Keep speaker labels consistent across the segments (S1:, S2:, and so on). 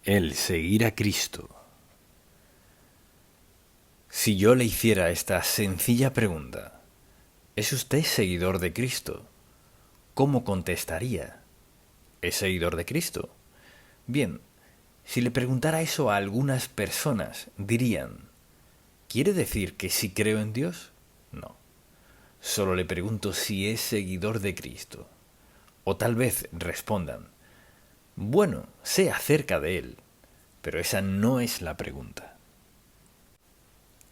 S1: El seguir a Cristo. Si yo le hiciera esta sencilla pregunta, ¿es usted seguidor de Cristo? ¿Cómo contestaría? ¿Es seguidor de Cristo? Bien, si le preguntara eso a algunas personas, dirían, ¿quiere decir que sí creo en Dios? No. Solo le pregunto si es seguidor de Cristo. O tal vez respondan, bueno, sé acerca de Él, pero esa no es la pregunta.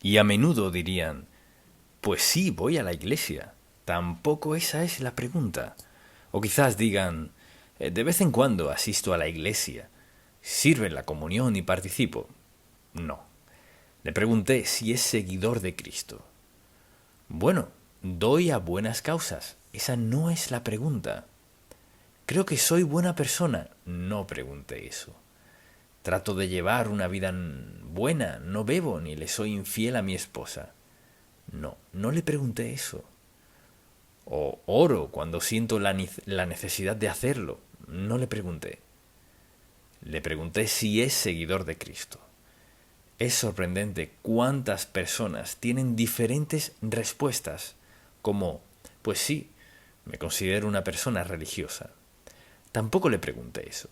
S1: Y a menudo dirían, pues sí, voy a la iglesia. Tampoco esa es la pregunta. O quizás digan, de vez en cuando asisto a la iglesia, sirvo en la comunión y participo. No. Le pregunté si es seguidor de Cristo. Bueno, doy a buenas causas. Esa no es la pregunta. Creo que soy buena persona. No pregunté eso. Trato de llevar una vida buena, no bebo ni le soy infiel a mi esposa. No, no le pregunté eso. O oro cuando siento la necesidad de hacerlo. No le pregunté. Le pregunté si es seguidor de Cristo. Es sorprendente cuántas personas tienen diferentes respuestas, como, pues sí, me considero una persona religiosa. Tampoco le pregunté eso.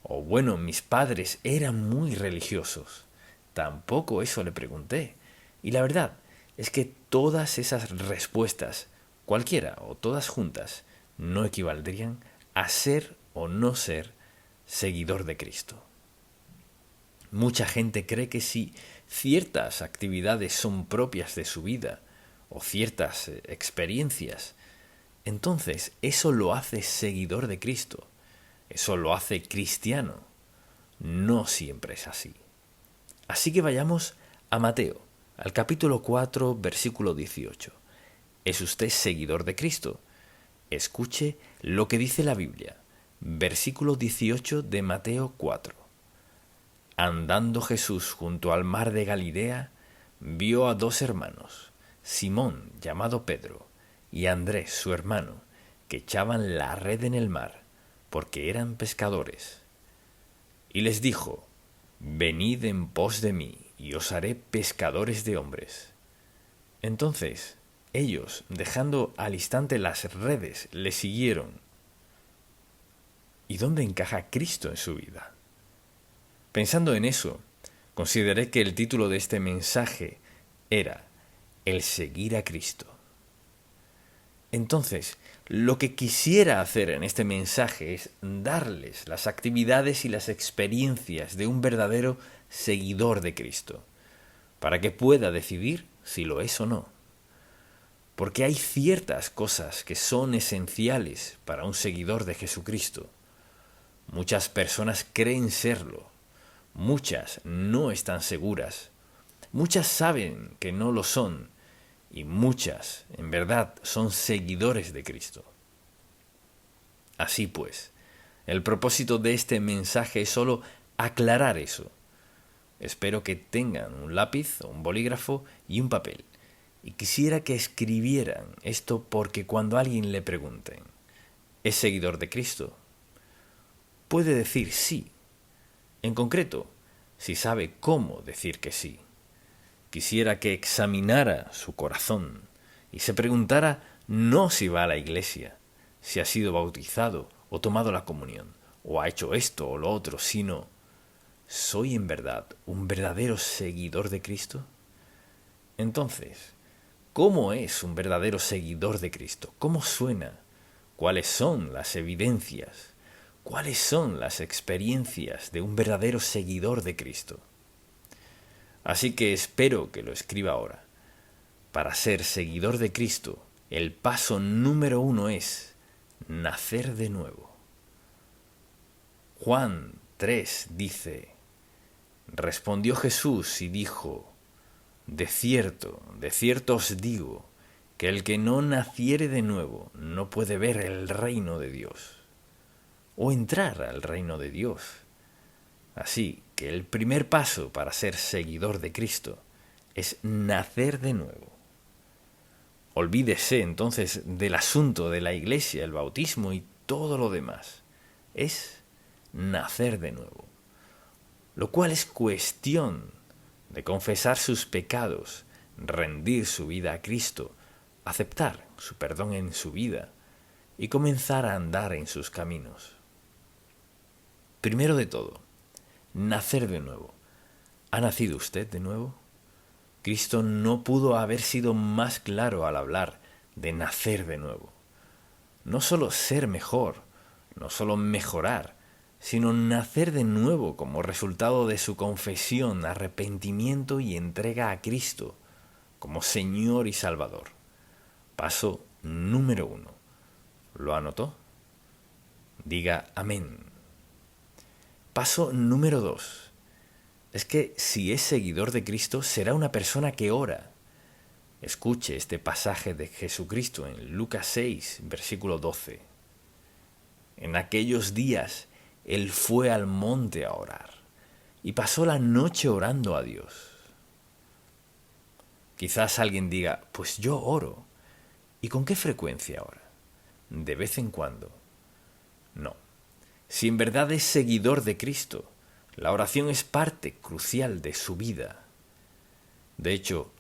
S1: O bueno, mis padres eran muy religiosos. Tampoco eso le pregunté. Y la verdad es que todas esas respuestas, cualquiera o todas juntas, no equivaldrían a ser o no ser seguidor de Cristo. Mucha gente cree que si ciertas actividades son propias de su vida o ciertas experiencias, entonces eso lo hace seguidor de Cristo. Eso lo hace cristiano. No siempre es así. Así que vayamos a Mateo, al capítulo 4, versículo 18. ¿Es usted seguidor de Cristo? Escuche lo que dice la Biblia. Versículo 18 de Mateo 4. Andando Jesús junto al mar de Galilea, vio a dos hermanos, Simón, llamado Pedro, y Andrés, su hermano, que echaban la red en el mar, porque eran pescadores. Y les dijo, venid en pos de mí, y os haré pescadores de hombres. Entonces ellos, dejando al instante las redes, le siguieron. ¿Y dónde encaja Cristo en su vida? Pensando en eso, consideré que el título de este mensaje era El seguir a Cristo. Entonces, lo que quisiera hacer en este mensaje es darles las actividades y las experiencias de un verdadero seguidor de Cristo, para que pueda decidir si lo es o no. Porque hay ciertas cosas que son esenciales para un seguidor de Jesucristo. Muchas personas creen serlo, muchas no están seguras, muchas saben que no lo son, y muchas, en verdad, son seguidores de Cristo. Así pues, el propósito de este mensaje es solo aclarar eso. Espero que tengan un lápiz, un bolígrafo y un papel. Y quisiera que escribieran esto porque cuando alguien le pregunten, ¿es seguidor de Cristo? Puede decir sí. En concreto, si sabe cómo decir que sí. Quisiera que examinara su corazón y se preguntara no si va a la iglesia, si ha sido bautizado o tomado la comunión, o ha hecho esto o lo otro, sino, ¿soy en verdad un verdadero seguidor de Cristo? Entonces, ¿cómo es un verdadero seguidor de Cristo? ¿Cómo suena? ¿Cuáles son las evidencias? ¿Cuáles son las experiencias de un verdadero seguidor de Cristo? Así que espero que lo escriba ahora. Para ser seguidor de Cristo, el paso número 1 es nacer de nuevo. Juan 3 dice, respondió Jesús y dijo, de cierto os digo, que el que no naciere de nuevo no puede ver el reino de Dios, o entrar al reino de Dios. Así que el primer paso para ser seguidor de Cristo es nacer de nuevo. Olvídese entonces del asunto de la iglesia, el bautismo y todo lo demás. Es nacer de nuevo. lo cual es cuestión de confesar sus pecados, rendir su vida a Cristo, aceptar su perdón en su vida y comenzar a andar en sus caminos. Primero de todo, nacer de nuevo. ¿Ha nacido usted de nuevo? Cristo no pudo haber sido más claro al hablar de nacer de nuevo. No solo ser mejor, no solo mejorar, sino nacer de nuevo como resultado de su confesión, arrepentimiento y entrega a Cristo como Señor y Salvador. Paso número 1. ¿Lo anotó? Diga amén. Paso número 2. Es que si es seguidor de Cristo, será una persona que ora. Escuche este pasaje de Jesucristo en Lucas 6, versículo 12. En aquellos días, Él fue al monte a orar y pasó la noche orando a Dios. Quizás alguien diga, pues yo oro. ¿Y con qué frecuencia ora? ¿De vez en cuando? No. Si en verdad es seguidor de Cristo, la oración es parte crucial de su vida. De hecho,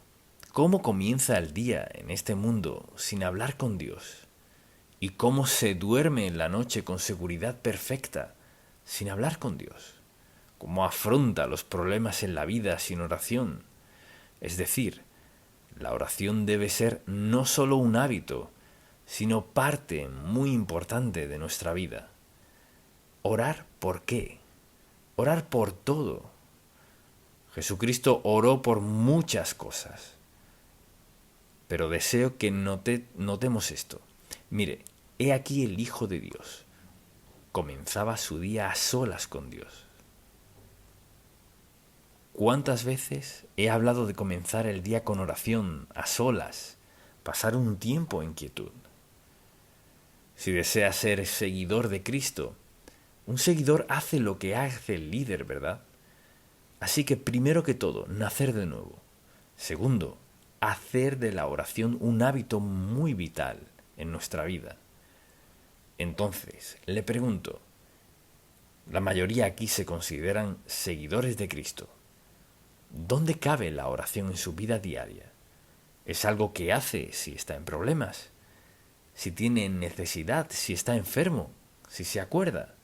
S1: ¿cómo comienza el día en este mundo sin hablar con Dios? ¿Y cómo se duerme en la noche con seguridad perfecta sin hablar con Dios? ¿Cómo afronta los problemas en la vida sin oración? Es decir, la oración debe ser no solo un hábito, sino parte muy importante de nuestra vida. ¿Orar por qué? Orar por todo. Jesucristo oró por muchas cosas. Pero deseo que notemos esto. Mire, he aquí el Hijo de Dios. Comenzaba su día a solas con Dios. ¿Cuántas veces he hablado de comenzar el día con oración, a solas, pasar un tiempo en quietud? Si desea ser seguidor de Cristo, un seguidor hace lo que hace el líder, ¿verdad? Así que primero que todo, nacer de nuevo. Segundo, hacer de la oración un hábito muy vital en nuestra vida. Entonces, le pregunto, la mayoría aquí se consideran seguidores de Cristo. ¿Dónde cabe la oración en su vida diaria? ¿Es algo que hace si está en problemas? ¿Si tiene necesidad? ¿Si está enfermo? ¿Si se acuerda?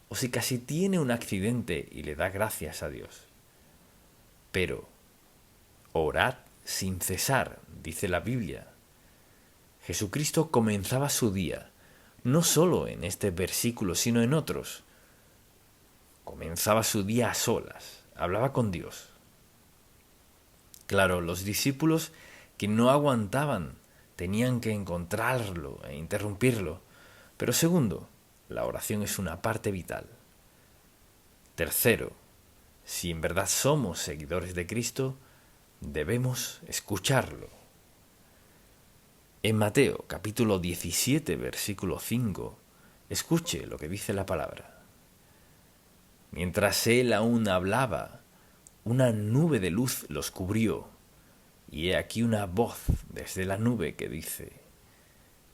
S1: ¿O si casi tiene un accidente y le da gracias a Dios? Pero, orad sin cesar, dice la Biblia. Jesucristo comenzaba su día, no solo en este versículo, sino en otros. Comenzaba su día a solas, hablaba con Dios. Claro, los discípulos que no aguantaban tenían que encontrarlo e interrumpirlo. Pero segundo, la oración es una parte vital. Tercero, si en verdad somos seguidores de Cristo, debemos escucharlo. En Mateo capítulo 17, versículo 5, escuche lo que dice la palabra. Mientras él aún hablaba, una nube de luz los cubrió, y he aquí una voz desde la nube que dice,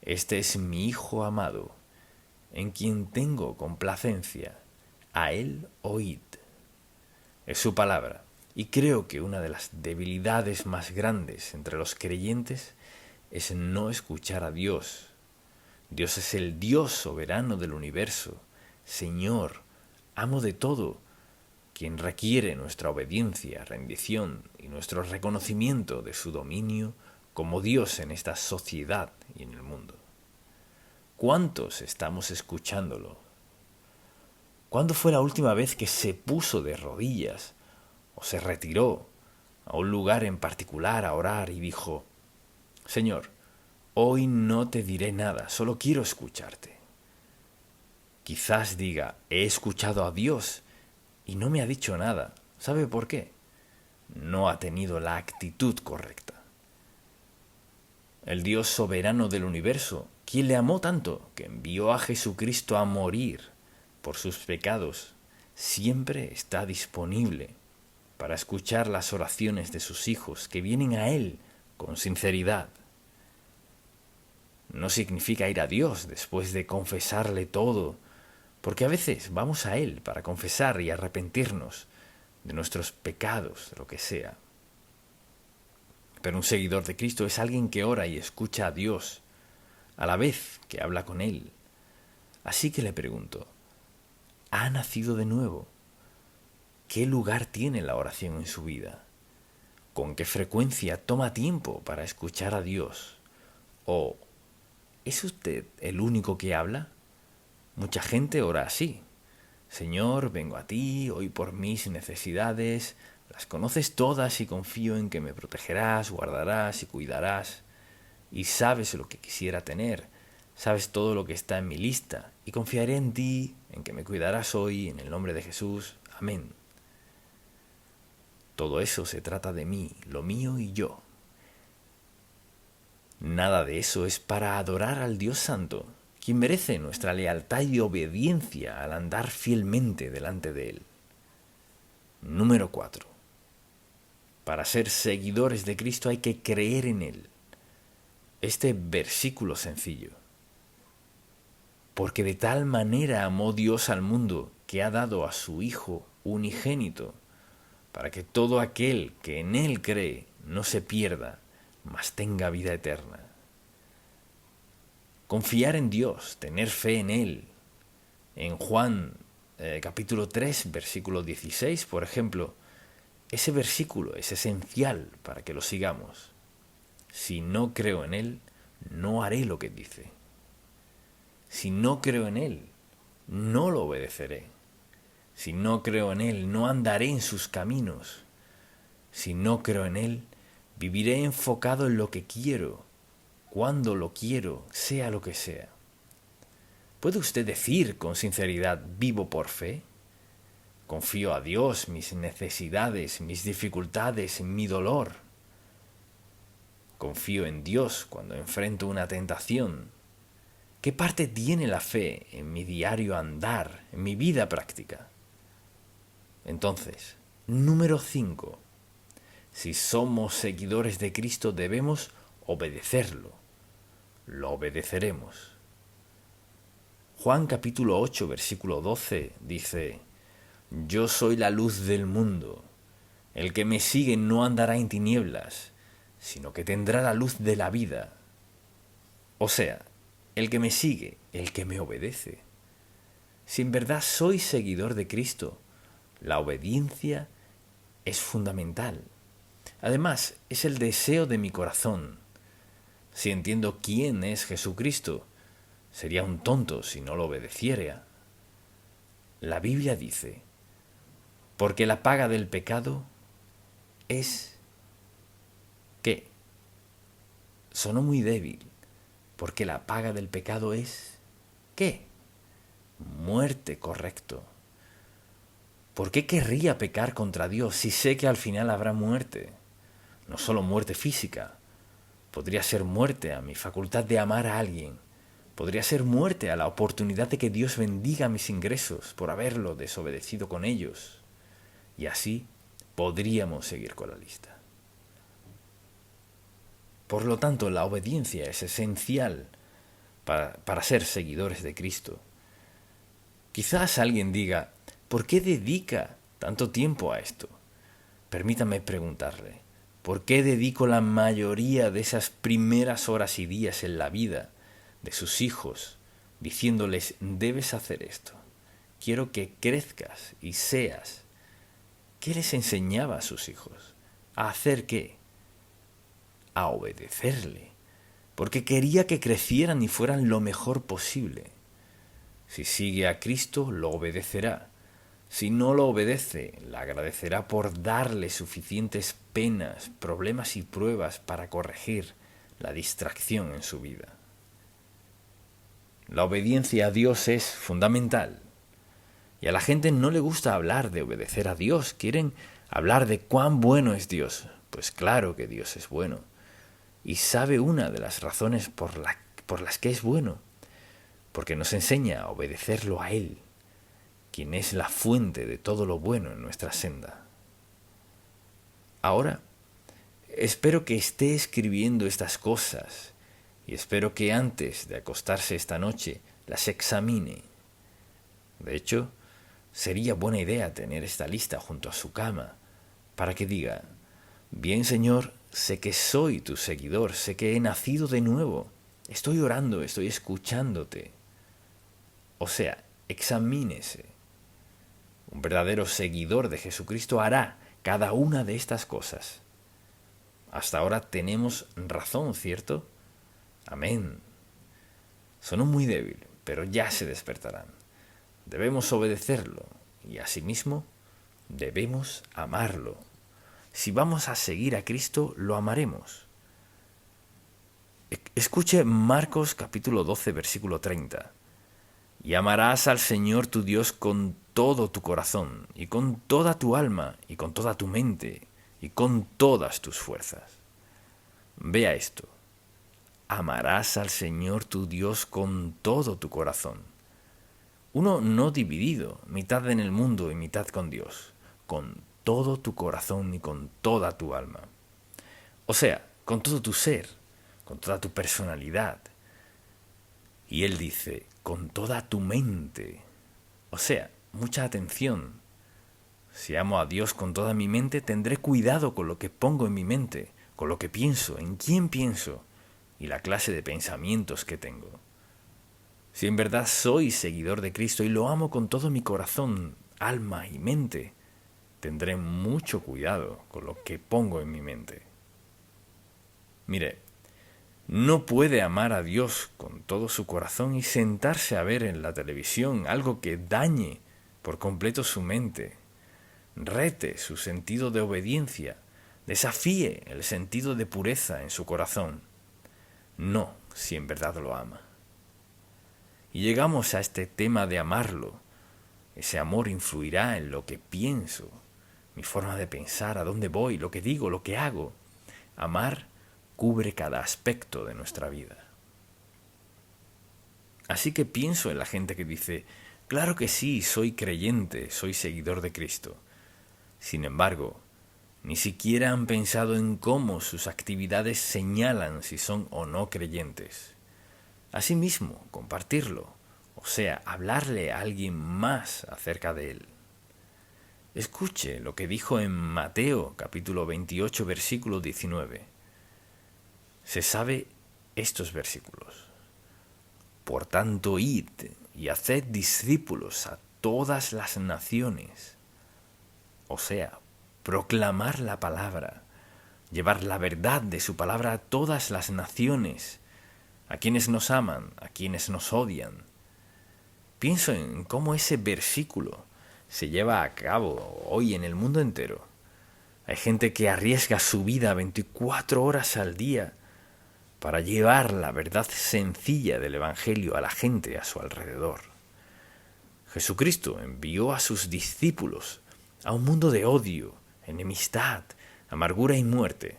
S1: «Este es mi Hijo amado, en quien tengo complacencia, a él oíd». Es su palabra, y creo que una de las debilidades más grandes entre los creyentes es no escuchar a Dios. Dios es el Dios soberano del universo, Señor, amo de todo, quien requiere nuestra obediencia, rendición y nuestro reconocimiento de su dominio como Dios en esta sociedad y en el mundo. ¿Cuántos estamos escuchándolo? ¿Cuándo fue la última vez que se puso de rodillas o se retiró a un lugar en particular a orar y dijo, Señor, hoy no te diré nada, solo quiero escucharte? Quizás diga, he escuchado a Dios y no me ha dicho nada. ¿Sabe por qué? No ha tenido la actitud correcta. El Dios soberano del universo, quien le amó tanto que envió a Jesucristo a morir por sus pecados, siempre está disponible para escuchar las oraciones de sus hijos que vienen a Él con sinceridad. No significa ir a Dios después de confesarle todo, porque a veces vamos a Él para confesar y arrepentirnos, de nuestros pecados, de lo que sea. Pero un seguidor de Cristo es alguien que ora y escucha a Dios a la vez que habla con Él. Así que le pregunto, ¿ha nacido de nuevo? ¿Qué lugar tiene la oración en su vida? ¿Con qué frecuencia toma tiempo para escuchar a Dios? ¿O es usted el único que habla? Mucha gente ora así. Señor, vengo a ti, hoy por mis necesidades, las conoces todas y confío en que me protegerás, guardarás y cuidarás. Y sabes lo que quisiera tener, sabes todo lo que está en mi lista, y confiaré en ti, en que me cuidarás hoy, en el nombre de Jesús. Amén. Todo eso se trata de mí, lo mío y yo. Nada de eso es para adorar al Dios Santo, quien merece nuestra lealtad y obediencia al andar fielmente delante de Él. Número 4. Para ser seguidores de Cristo hay que creer en Él. Este versículo sencillo. Porque de tal manera amó Dios al mundo que ha dado a su Hijo unigénito, para que todo aquel que en Él cree no se pierda, mas tenga vida eterna. Confiar en Dios, tener fe en Él. En Juan capítulo 3, versículo 16, por ejemplo, ese versículo es esencial para que lo sigamos. Si no creo en Él, no haré lo que dice. Si no creo en Él, no lo obedeceré. Si no creo en Él, no andaré en sus caminos. Si no creo en Él, viviré enfocado en lo que quiero, cuando lo quiero, sea lo que sea. ¿Puede usted decir con sinceridad, vivo por fe? Confío a Dios, mis necesidades, mis dificultades, mi dolor. Confío en Dios cuando enfrento una tentación. ¿Qué parte tiene la fe en mi diario andar, en mi vida práctica? Entonces, número 5. Si somos seguidores de Cristo debemos obedecerlo. Lo obedeceremos. Juan capítulo 8, versículo 12 dice: Yo soy la luz del mundo. El que me sigue no andará en tinieblas, sino que tendrá la luz de la vida. O sea, el que me sigue, el que me obedece. Si en verdad soy seguidor de Cristo, la obediencia es fundamental. Además, es el deseo de mi corazón. Si entiendo quién es Jesucristo, sería un tonto si no lo obedeciera. La Biblia dice, porque la paga del pecado es... ¿Qué? Sonó muy débil. Porque la paga del pecado es... ¿Qué? Muerte, correcto. ¿Por qué querría pecar contra Dios si sé que al final habrá muerte? No solo muerte física. Podría ser muerte a mi facultad de amar a alguien. Podría ser muerte a la oportunidad de que Dios bendiga mis ingresos por haberlo desobedecido con ellos. Y así podríamos seguir con la lista. Por lo tanto, la obediencia es esencial para ser seguidores de Cristo. Quizás alguien diga, ¿por qué dedica tanto tiempo a esto? Permítame preguntarle, ¿por qué dedico la mayoría de esas primeras horas y días en la vida de sus hijos diciéndoles, debes hacer esto? Quiero que crezcas y seas. ¿Qué les enseñaba a sus hijos? ¿A hacer qué? A obedecerle, porque quería que crecieran y fueran lo mejor posible. Si sigue a Cristo, lo obedecerá. Si no lo obedece, le agradecerá por darle suficientes penas, problemas y pruebas para corregir la distracción en su vida. La obediencia a Dios es fundamental. Y a la gente no le gusta hablar de obedecer a Dios. Quieren hablar de cuán bueno es Dios. Pues claro que Dios es bueno. Y sabe una de las razones por las que es bueno. Porque nos enseña a obedecerlo a Él, quien es la fuente de todo lo bueno en nuestra senda. Ahora, espero que esté escribiendo estas cosas y espero que antes de acostarse esta noche las examine. De hecho, Sería buena idea tener esta lista junto a su cama para que diga, bien Señor, sé que soy tu seguidor, sé que he nacido de nuevo, estoy orando, estoy escuchándote. O sea, examínese. Un verdadero seguidor de Jesucristo hará cada una de estas cosas. Hasta ahora tenemos razón, ¿cierto? Amén. Sonó muy débil, pero ya se despertarán. Debemos obedecerlo y asimismo debemos amarlo. Si vamos a seguir a Cristo, lo amaremos. Escuche Marcos capítulo 12, versículo 30. Y amarás al Señor tu Dios con todo tu corazón, y con toda tu alma, y con toda tu mente, y con todas tus fuerzas. Vea esto. Amarás al Señor tu Dios con todo tu corazón. Uno no dividido, mitad en el mundo y mitad con Dios, con todo tu corazón y con toda tu alma. O sea, con todo tu ser, con toda tu personalidad. Y él dice, con toda tu mente. O sea, mucha atención. Si amo a Dios con toda mi mente, tendré cuidado con lo que pongo en mi mente, con lo que pienso, en quién pienso y la clase de pensamientos que tengo. Si en verdad soy seguidor de Cristo y lo amo con todo mi corazón, alma y mente, tendré mucho cuidado con lo que pongo en mi mente. Mire, no puede amar a Dios con todo su corazón y sentarse a ver en la televisión algo que dañe por completo su mente, rete su sentido de obediencia, desafíe el sentido de pureza en su corazón. No, si en verdad lo ama. Y llegamos a este tema de amarlo. Ese amor influirá en lo que pienso, mi forma de pensar, a dónde voy, lo que digo, lo que hago. Amar cubre cada aspecto de nuestra vida. Así que pienso en la gente que dice, claro que sí, soy creyente, soy seguidor de Cristo. Sin embargo, ni siquiera han pensado en cómo sus actividades señalan si son o no creyentes. Asimismo, compartirlo, o sea, hablarle a alguien más acerca de él. Escuche lo que dijo en Mateo capítulo 28, versículo 19. Se sabe estos versículos. Por tanto, id y haced discípulos a todas las naciones. O sea, proclamar la palabra, llevar la verdad de su palabra a todas las naciones, a quienes nos aman, a quienes nos odian. Pienso en cómo ese versículo se lleva a cabo hoy en el mundo entero. Hay gente que arriesga su vida 24 horas al día para llevar la verdad sencilla del Evangelio a la gente a su alrededor. Jesucristo envió a sus discípulos a un mundo de odio, enemistad, amargura y muerte.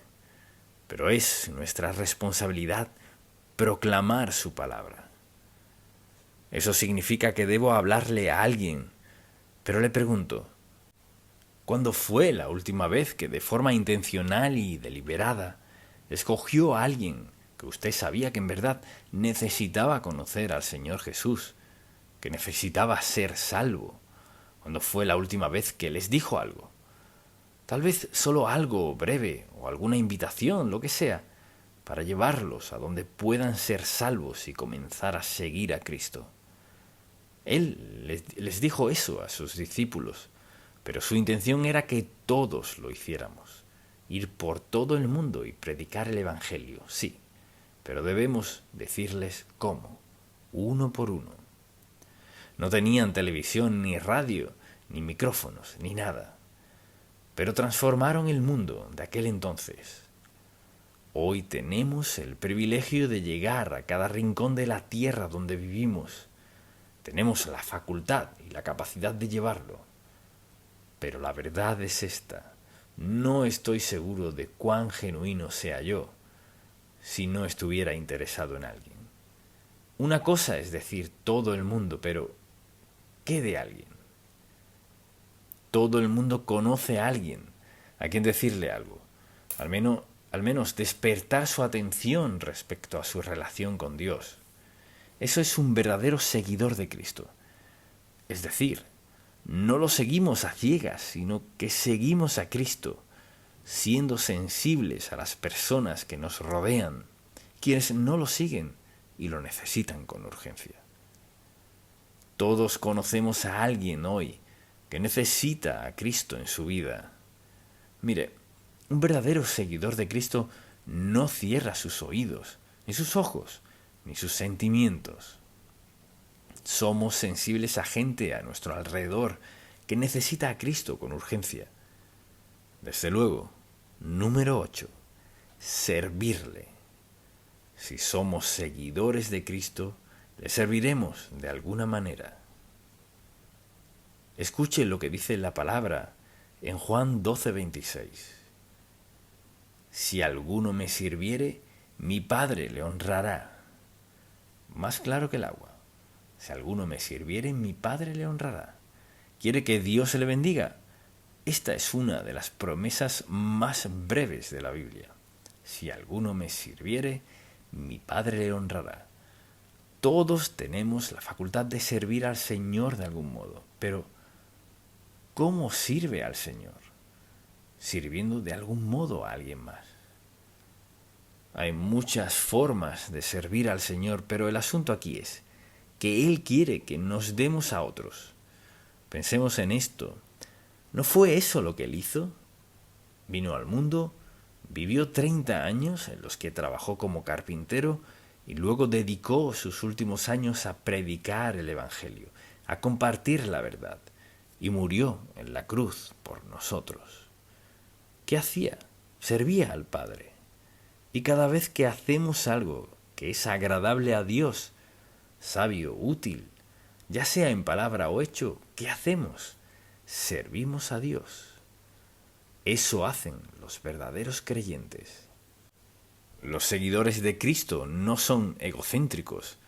S1: Pero es nuestra responsabilidad proclamar su palabra. Eso significa que debo hablarle a alguien, pero le pregunto, ¿cuándo fue la última vez que de forma intencional y deliberada escogió a alguien que usted sabía que en verdad necesitaba conocer al Señor Jesús, que necesitaba ser salvo? ¿Cuándo fue la última vez que les dijo algo? Tal vez solo algo breve o alguna invitación, lo que sea, para llevarlos a donde puedan ser salvos y comenzar a seguir a Cristo. Él les dijo eso a sus discípulos, pero su intención era que todos lo hiciéramos, ir por todo el mundo y predicar el Evangelio, sí, pero debemos decirles cómo, uno por uno. No tenían televisión, ni radio, ni micrófonos, ni nada, pero transformaron el mundo de aquel entonces. Hoy tenemos el privilegio de llegar a cada rincón de la tierra donde vivimos. Tenemos la facultad y la capacidad de llevarlo. Pero la verdad es esta. No estoy seguro de cuán genuino sea yo si no estuviera interesado en alguien. Una cosa es decir todo el mundo, pero ¿qué de alguien? Todo el mundo conoce a alguien a quien decirle algo. Al menos despertar su atención respecto a su relación con Dios. Eso es un verdadero seguidor de Cristo. Es decir, no lo seguimos a ciegas, sino que seguimos a Cristo, siendo sensibles a las personas que nos rodean, quienes no lo siguen y lo necesitan con urgencia. Todos conocemos a alguien hoy que necesita a Cristo en su vida. Mire, un verdadero seguidor de Cristo no cierra sus oídos, ni sus ojos, ni sus sentimientos. Somos sensibles a gente a nuestro alrededor que necesita a Cristo con urgencia. Desde luego, número 8, servirle. Si somos seguidores de Cristo, le serviremos de alguna manera. Escuche lo que dice la palabra en Juan 12:26. Si alguno me sirviere, mi Padre le honrará. Más claro que el agua. Si alguno me sirviere, mi Padre le honrará. ¿Quiere que Dios le bendiga? Esta es una de las promesas más breves de la Biblia. Si alguno me sirviere, mi Padre le honrará. Todos tenemos la facultad de servir al Señor de algún modo, pero ¿cómo sirve al Señor? Sirviendo de algún modo a alguien más. Hay muchas formas de servir al Señor, pero el asunto aquí es que Él quiere que nos demos a otros. Pensemos en esto. ¿No fue eso lo que Él hizo? Vino al mundo, vivió 30 años en los que trabajó como carpintero y luego dedicó sus últimos años a predicar el Evangelio, a compartir la verdad, y murió en la cruz por nosotros. ¿Qué hacía? Servía al Padre. Y cada vez que hacemos algo que es agradable a Dios, sabio, útil, ya sea en palabra o hecho, ¿qué hacemos? Servimos a Dios. Eso hacen los verdaderos creyentes. Los seguidores de Cristo no son egocéntricos,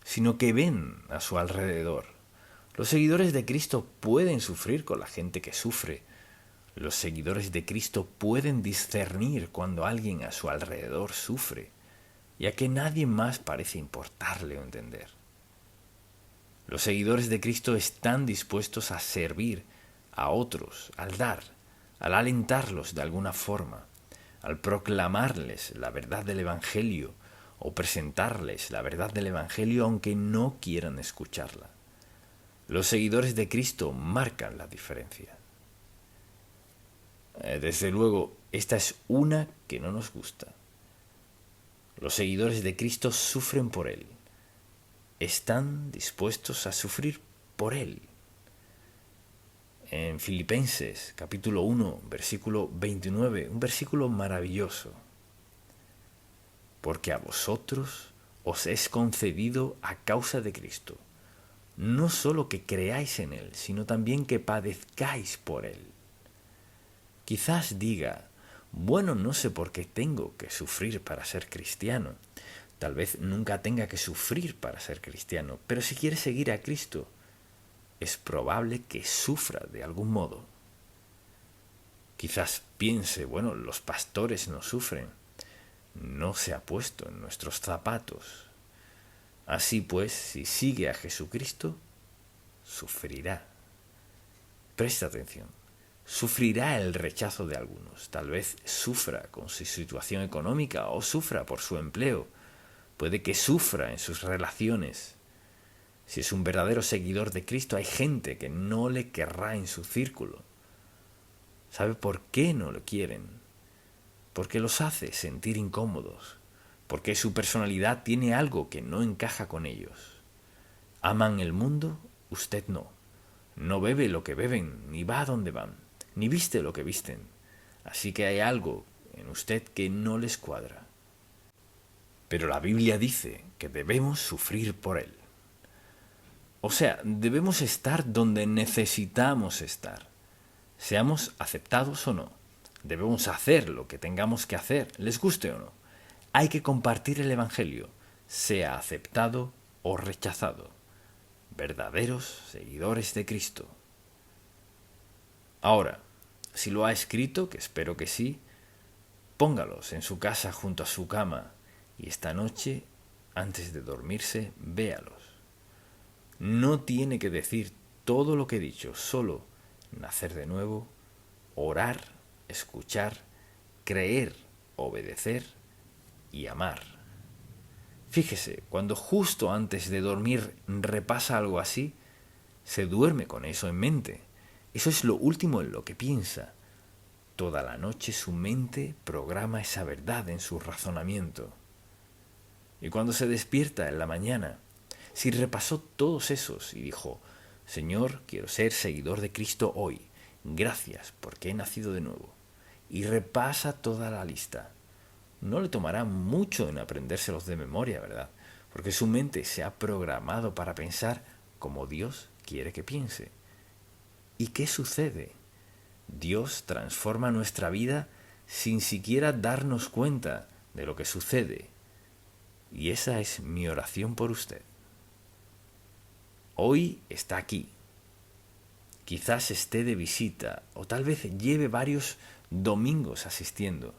S1: sino que ven a su alrededor. Los seguidores de Cristo pueden sufrir con la gente que sufre. Los seguidores de Cristo pueden discernir cuando alguien a su alrededor sufre, ya que nadie más parece importarle o entender. Los seguidores de Cristo están dispuestos a servir a otros, al dar, al alentarlos de alguna forma, al proclamarles la verdad del Evangelio o presentarles la verdad del Evangelio aunque no quieran escucharla. Los seguidores de Cristo marcan la diferencia. Desde luego, esta es una que no nos gusta. Los seguidores de Cristo sufren por Él. Están dispuestos a sufrir por Él. En Filipenses capítulo 1, versículo 29, un versículo maravilloso. Porque a vosotros os es concedido a causa de Cristo, no solo que creáis en Él, sino también que padezcáis por Él. Quizás diga, bueno, no sé por qué tengo que sufrir para ser cristiano. Tal vez nunca tenga que sufrir para ser cristiano, pero si quiere seguir a Cristo, es probable que sufra de algún modo. Quizás piense, bueno, los pastores no sufren. No se ha puesto en nuestros zapatos. Así pues, si sigue a Jesucristo, sufrirá. Presta atención. Sufrirá el rechazo de algunos. Tal vez sufra con su situación económica o sufra por su empleo. Puede que sufra en sus relaciones. Si es un verdadero seguidor de Cristo, hay gente que no le querrá en su círculo. ¿Sabe por qué no lo quieren? Porque los hace sentir incómodos. Porque su personalidad tiene algo que no encaja con ellos. ¿Aman el mundo? Usted no. No bebe lo que beben, ni va a donde van, ni viste lo que visten. Así que hay algo en usted que no les cuadra. Pero la Biblia dice que debemos sufrir por Él. O sea, debemos estar donde necesitamos estar. Seamos aceptados o no. Debemos hacer lo que tengamos que hacer, les guste o no. Hay que compartir el Evangelio, sea aceptado o rechazado. Verdaderos seguidores de Cristo. Ahora, si lo ha escrito, que espero que sí, póngalos en su casa junto a su cama y esta noche, antes de dormirse, véalos. No tiene que decir todo lo que he dicho, solo nacer de nuevo, orar, escuchar, creer, obedecer y amar. Fíjese, cuando justo antes de dormir repasa algo así, se duerme con eso en mente. Eso es lo último en lo que piensa. Toda la noche su mente programa esa verdad en su razonamiento. Y cuando se despierta en la mañana, si repasó todos esos y dijo, Señor, quiero ser seguidor de Cristo hoy, gracias porque he nacido de nuevo, y repasa toda la lista, no le tomará mucho en aprendérselos de memoria, ¿verdad? Porque su mente se ha programado para pensar como Dios quiere que piense. ¿Y qué sucede? Dios transforma nuestra vida sin siquiera darnos cuenta de lo que sucede. Y esa es mi oración por usted. Hoy está aquí. Quizás esté de visita o tal vez lleve varios domingos asistiendo,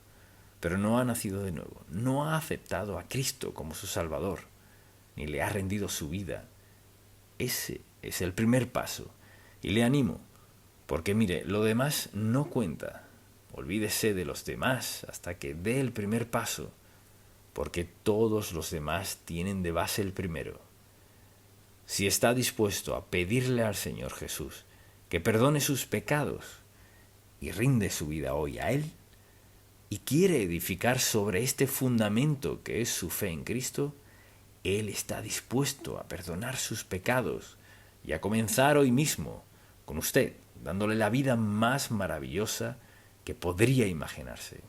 S1: pero no ha nacido de nuevo, no ha aceptado a Cristo como su Salvador, ni le ha rendido su vida. Ese es el primer paso y le animo, porque mire, lo demás no cuenta. Olvídese de los demás hasta que dé el primer paso, porque todos los demás tienen de base el primero. Si está dispuesto a pedirle al Señor Jesús que perdone sus pecados y rinde su vida hoy a Él, y quiere edificar sobre este fundamento que es su fe en Cristo, Él está dispuesto a perdonar sus pecados y a comenzar hoy mismo con usted, dándole la vida más maravillosa que podría imaginarse.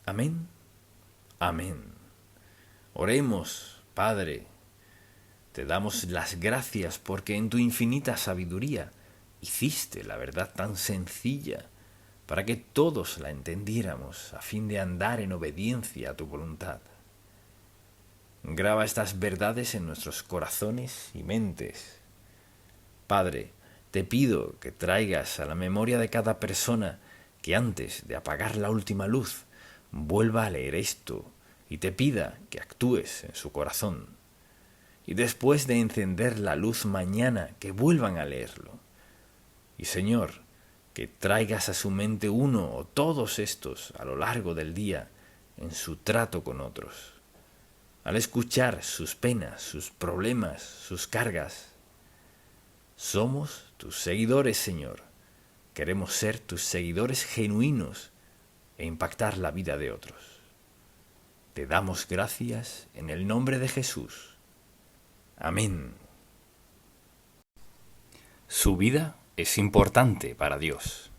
S1: Amén. Amén. Oremos, Padre. Te damos las gracias porque en tu infinita sabiduría hiciste la verdad tan sencilla para que todos la entendiéramos a fin de andar en obediencia a tu voluntad. Graba estas verdades en nuestros corazones y mentes. Padre, te pido que traigas a la memoria de cada persona que antes de apagar la última luz vuelva a leer esto y te pida que actúes en su corazón. Y después de encender la luz mañana, que vuelvan a leerlo. Y Señor, que traigas a su mente uno o todos estos a lo largo del día en su trato con otros. Al escuchar sus penas, sus problemas, sus cargas. Somos tus seguidores, Señor. Queremos ser tus seguidores genuinos e impactar la vida de otros. Te damos gracias en el nombre de Jesús. Amén. Su vida es importante para Dios.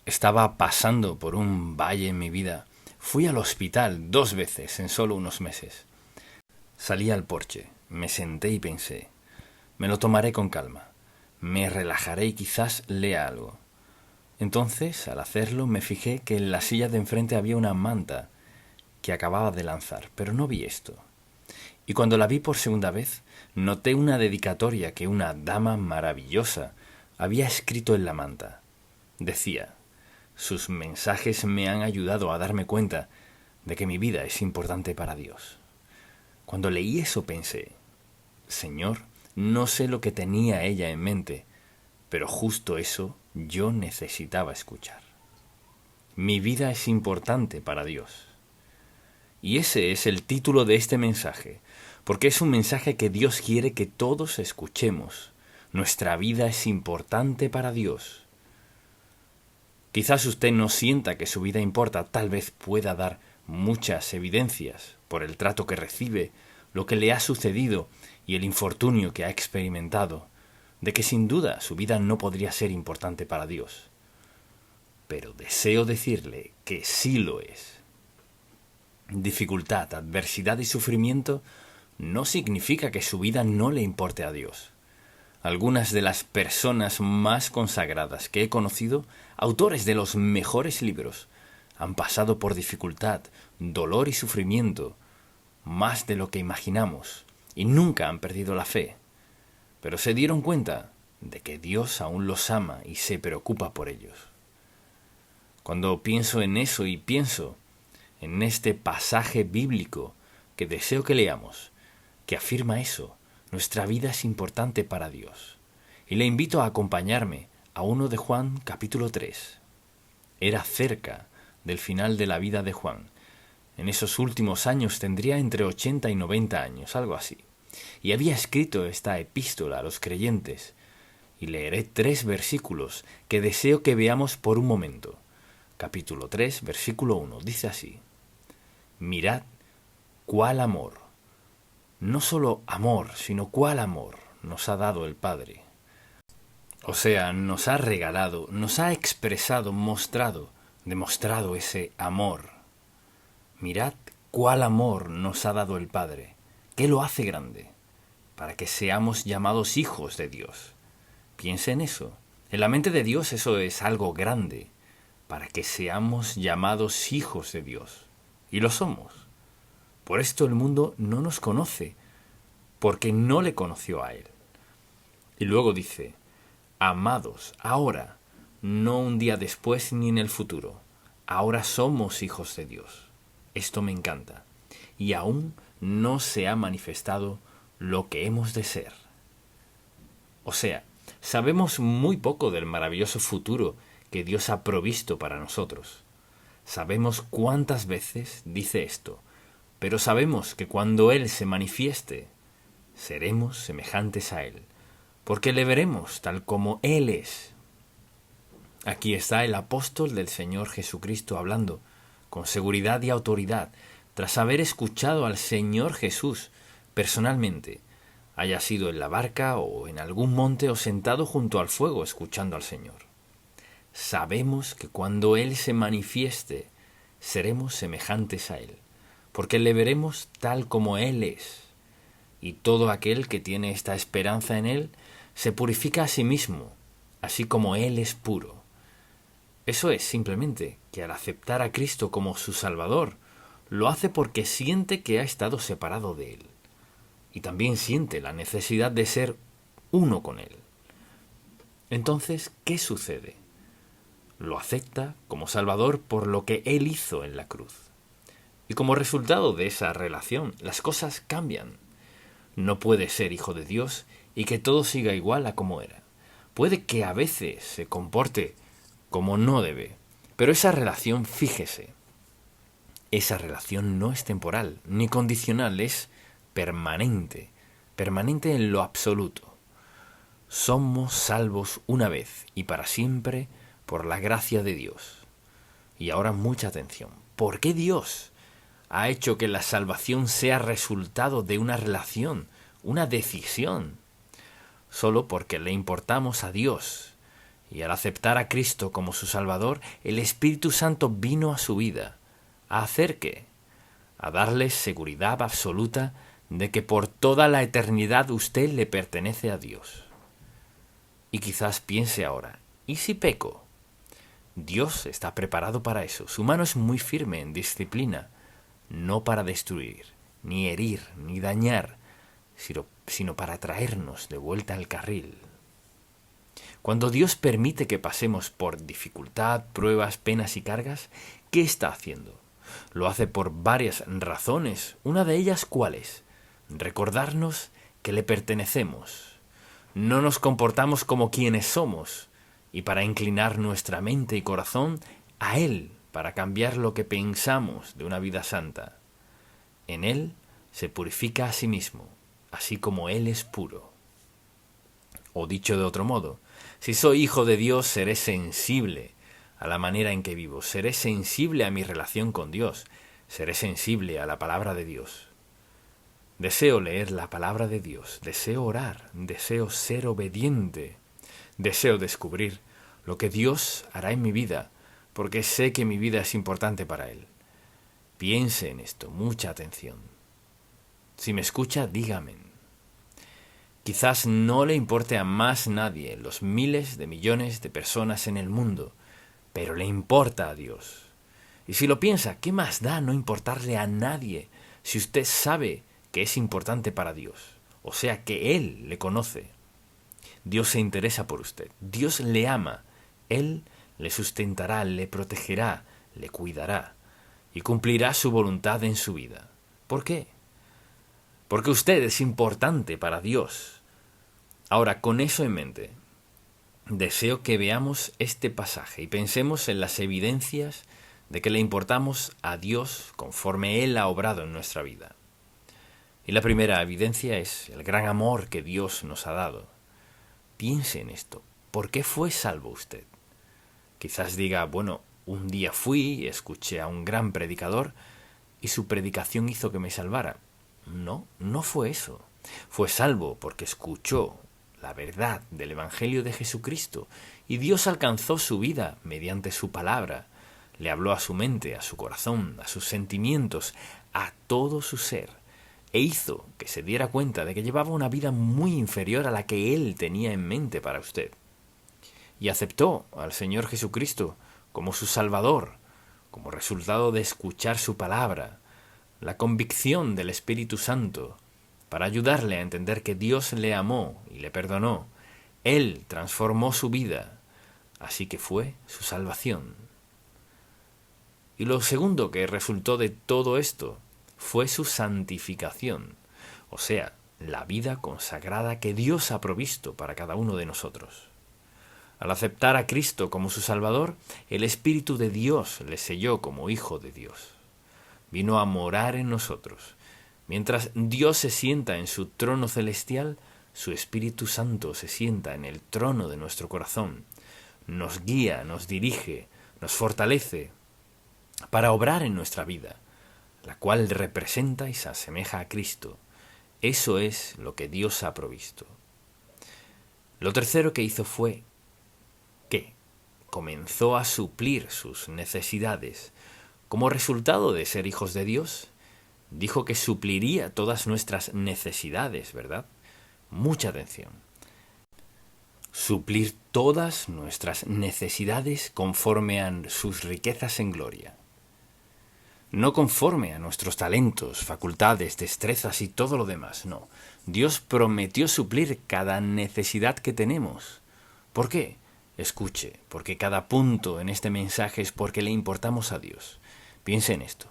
S1: Estaba pasando por un valle en mi vida. Fui al hospital 2 veces en solo unos meses. Salí al porche, me senté y pensé, me lo tomaré con calma, me relajaré y quizás lea algo. Entonces, al hacerlo, me fijé que en la silla de enfrente había una manta que acababa de lanzar, pero no vi esto. Y cuando la vi por segunda vez, noté una dedicatoria que una dama maravillosa había escrito en la manta. Decía, sus mensajes me han ayudado a darme cuenta de que mi vida es importante para Dios. Cuando leí eso pensé, Señor, no sé lo que tenía ella en mente, pero justo eso yo necesitaba escuchar. Mi vida es importante para Dios. Y ese es el título de este mensaje, porque es un mensaje que Dios quiere que todos escuchemos. Nuestra vida es importante para Dios. Quizás usted no sienta que su vida importa, tal vez pueda dar muchas evidencias por el trato que recibe, lo que le ha sucedido y el infortunio que ha experimentado, de que sin duda su vida no podría ser importante para Dios. Pero deseo decirle que sí lo es. Dificultad, adversidad y sufrimiento no significa que su vida no le importe a Dios. Algunas de las personas más consagradas que he conocido, autores de los mejores libros, han pasado por dificultad, dolor y sufrimiento, más de lo que imaginamos, y nunca han perdido la fe. Pero se dieron cuenta de que Dios aún los ama y se preocupa por ellos. Cuando pienso en eso y pienso en este pasaje bíblico que deseo que leamos, que afirma eso. Nuestra vida es importante para Dios. Y le invito a acompañarme a 1 de Juan capítulo 3. Era cerca del final de la vida de Juan. En esos últimos años tendría entre 80 y 90 años, algo así. Y había escrito esta epístola a los creyentes. Y leeré 3 versículos que deseo que veamos por un momento. Capítulo 3, versículo 1, dice así: Mirad cuál amor, no solo amor, sino cuál amor nos ha dado el Padre. O sea, nos ha regalado, nos ha expresado, demostrado ese amor. Mirad cuál amor nos ha dado el Padre. ¿Qué lo hace grande? Para que seamos llamados hijos de Dios. Piensa en eso. En la mente de Dios eso es algo grande. Para que seamos llamados hijos de Dios. Y lo somos. Por esto el mundo no nos conoce, porque no le conoció a Él. Y luego dice: amados, ahora, no un día después ni en el futuro. Ahora somos hijos de Dios. Esto me encanta. Y aún no se ha manifestado lo que hemos de ser. O sea, sabemos muy poco del maravilloso futuro que Dios ha provisto para nosotros. Sabemos cuántas veces dice esto, pero sabemos que cuando Él se manifieste, seremos semejantes a Él, porque le veremos tal como Él es. Aquí está el apóstol del Señor Jesucristo hablando, con seguridad y autoridad, tras haber escuchado al Señor Jesús personalmente, haya sido en la barca o en algún monte o sentado junto al fuego escuchando al Señor. Sabemos que cuando Él se manifieste, seremos semejantes a Él, porque le veremos tal como Él es. Y todo aquel que tiene esta esperanza en Él se purifica a sí mismo, así como Él es puro. Eso es simplemente que al aceptar a Cristo como su Salvador, lo hace porque siente que ha estado separado de Él. Y también siente la necesidad de ser uno con Él. Entonces, ¿qué sucede? Lo acepta como Salvador por lo que Él hizo en la cruz. Y como resultado de esa relación, las cosas cambian. No puede ser hijo de Dios y que todo siga igual a como era. Puede que a veces se comporte como no debe, pero esa relación, fíjese, esa relación no es temporal ni condicional, es permanente, permanente en lo absoluto. Somos salvos una vez y para siempre por la gracia de Dios. Y ahora mucha atención. ¿Por qué Dios ha hecho que la salvación sea resultado de una relación, una decisión? Solo porque le importamos a Dios. Y al aceptar a Cristo como su Salvador, el Espíritu Santo vino a su vida. ¿A hacer qué? A darle seguridad absoluta de que por toda la eternidad usted le pertenece a Dios. Y quizás piense ahora, ¿y si peco? Dios está preparado para eso. Su mano es muy firme en disciplina, no para destruir, ni herir, ni dañar, sino para traernos de vuelta al carril. Cuando Dios permite que pasemos por dificultad, pruebas, penas y cargas, ¿qué está haciendo? Lo hace por varias razones. Una de ellas, ¿cuál es? Recordarnos que le pertenecemos. No nos comportamos como quienes somos, y para inclinar nuestra mente y corazón a Él, para cambiar lo que pensamos de una vida santa. En Él se purifica a sí mismo, así como Él es puro. O dicho de otro modo, si soy hijo de Dios, seré sensible a la manera en que vivo, seré sensible a mi relación con Dios, seré sensible a la palabra de Dios. Deseo leer la palabra de Dios, deseo orar, deseo ser obediente, deseo descubrir lo que Dios hará en mi vida, porque sé que mi vida es importante para Él. Piense en esto, mucha atención. Si me escucha, dígame. Quizás no le importe a más nadie los miles de millones de personas en el mundo, pero le importa a Dios. Y si lo piensa, ¿qué más da no importarle a nadie si usted sabe que es importante para Dios? O sea, que Él le conoce. Dios se interesa por usted. Dios le ama. Él le sustentará, le protegerá, le cuidará y cumplirá su voluntad en su vida. ¿Por qué? porque usted es importante para Dios. Ahora, con eso en mente, deseo que veamos este pasaje y pensemos en las evidencias de que le importamos a Dios conforme Él ha obrado en nuestra vida. Y la primera evidencia es el gran amor que Dios nos ha dado. Piense en esto. ¿Por qué fue salvo usted? Quizás diga, bueno, un día fui y escuché a un gran predicador y su predicación hizo que me salvara. No, no fue eso. Fue salvo porque escuchó la verdad del Evangelio de Jesucristo y Dios alcanzó su vida mediante su palabra. Le habló a su mente, a su corazón, a sus sentimientos, a todo su ser, e hizo que se diera cuenta de que llevaba una vida muy inferior a la que Él tenía en mente para usted. Y aceptó al Señor Jesucristo como su Salvador, como resultado de escuchar su palabra, la convicción del Espíritu Santo, para ayudarle a entender que Dios le amó y le perdonó. Él transformó su vida, así que fue su salvación. Y lo segundo que resultó de todo esto fue su santificación, o sea, la vida consagrada que Dios ha provisto para cada uno de nosotros. Al aceptar a Cristo como su Salvador, el Espíritu de Dios le selló como Hijo de Dios. Vino a morar en nosotros. Mientras Dios se sienta en su trono celestial, su Espíritu Santo se sienta en el trono de nuestro corazón. Nos guía, nos dirige, nos fortalece para obrar en nuestra vida, la cual representa y se asemeja a Cristo. Eso es lo que Dios ha provisto. Lo tercero que hizo fue que comenzó a suplir sus necesidades. Como resultado de ser hijos de Dios, dijo que supliría todas nuestras necesidades, ¿verdad? Mucha atención. Suplir todas nuestras necesidades conforme a sus riquezas en gloria. No conforme a nuestros talentos, facultades, destrezas y todo lo demás, no. Dios prometió suplir cada necesidad que tenemos. ¿Por qué? Escuche, porque cada punto en este mensaje es porque le importamos a Dios. Piense en esto.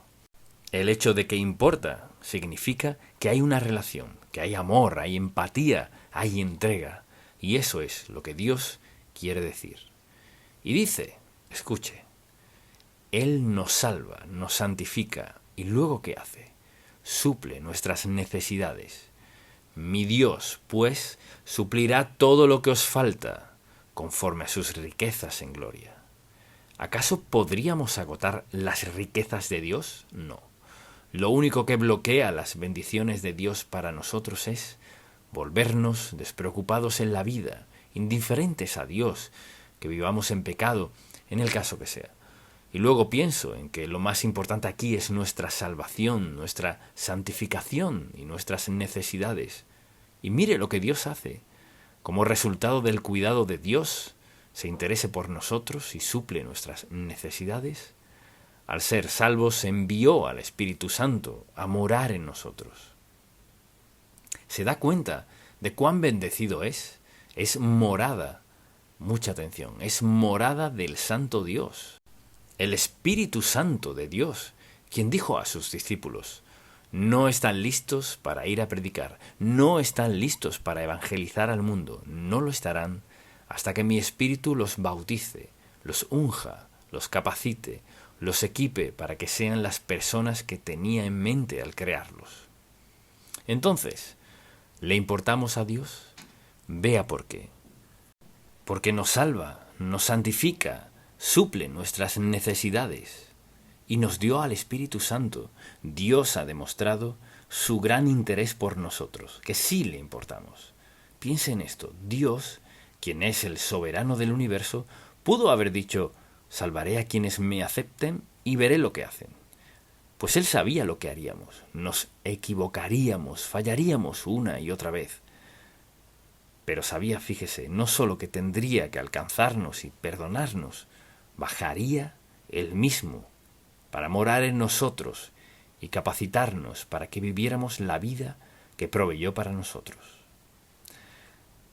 S1: El hecho de que importa significa que hay una relación, que hay amor, hay empatía, hay entrega. Y eso es lo que Dios quiere decir. Y dice, escuche, Él nos salva, nos santifica, y luego ¿qué hace? Suple nuestras necesidades. Mi Dios, pues, suplirá todo lo que os falta, conforme a sus riquezas en gloria. ¿Acaso podríamos agotar las riquezas de Dios? No. Lo único que bloquea las bendiciones de Dios para nosotros es volvernos despreocupados en la vida, indiferentes a Dios, que vivamos en pecado, en el caso que sea. Y luego pienso en que lo más importante aquí es nuestra salvación, nuestra santificación y nuestras necesidades. Y mire lo que Dios hace. Como resultado del cuidado de Dios, se interese por nosotros y suple nuestras necesidades. Al ser salvos, envió al Espíritu Santo a morar en nosotros. ¿Se da cuenta de cuán bendecido es? Es morada, mucha atención, es morada del Santo Dios. El Espíritu Santo de Dios, quien dijo a sus discípulos, no están listos para ir a predicar, no están listos para evangelizar al mundo, no lo estarán hasta que mi Espíritu los bautice, los unja, los capacite, los equipe para que sean las personas que tenía en mente al crearlos. Entonces, ¿le importamos a Dios? Vea por qué. Porque nos salva, nos santifica, suple nuestras necesidades y nos dio al Espíritu Santo. Dios ha demostrado su gran interés por nosotros, que sí le importamos. Piense en esto. Dios, quien es el soberano del universo, pudo haber dicho, salvaré a quienes me acepten y veré lo que hacen. Pues Él sabía lo que haríamos. Nos equivocaríamos, fallaríamos una y otra vez. Pero sabía, fíjese, no solo que tendría que alcanzarnos y perdonarnos, bajaría Él mismo para morar en nosotros y capacitarnos para que viviéramos la vida que proveyó para nosotros.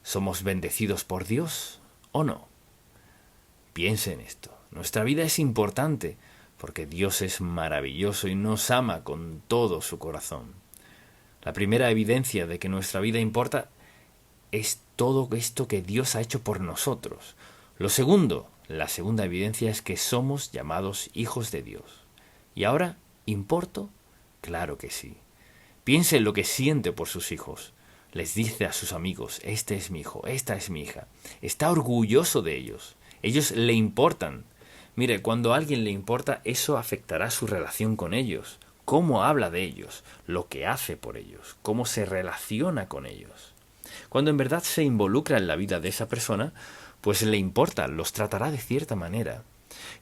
S1: ¿Somos bendecidos por Dios o no? Piense en esto. Nuestra vida es importante porque Dios es maravilloso y nos ama con todo su corazón. La primera evidencia de que nuestra vida importa es todo esto que Dios ha hecho por nosotros. La segunda evidencia es que somos llamados hijos de Dios. ¿Y ahora importo? Claro que sí. Piense en lo que siente por sus hijos. Les dice a sus amigos, este es mi hijo, esta es mi hija. Está orgulloso de ellos. Ellos le importan. Mire, cuando a alguien le importa, eso afectará su relación con ellos. Cómo habla de ellos, lo que hace por ellos, cómo se relaciona con ellos. Cuando en verdad se involucra en la vida de esa persona, pues le importa, los tratará de cierta manera.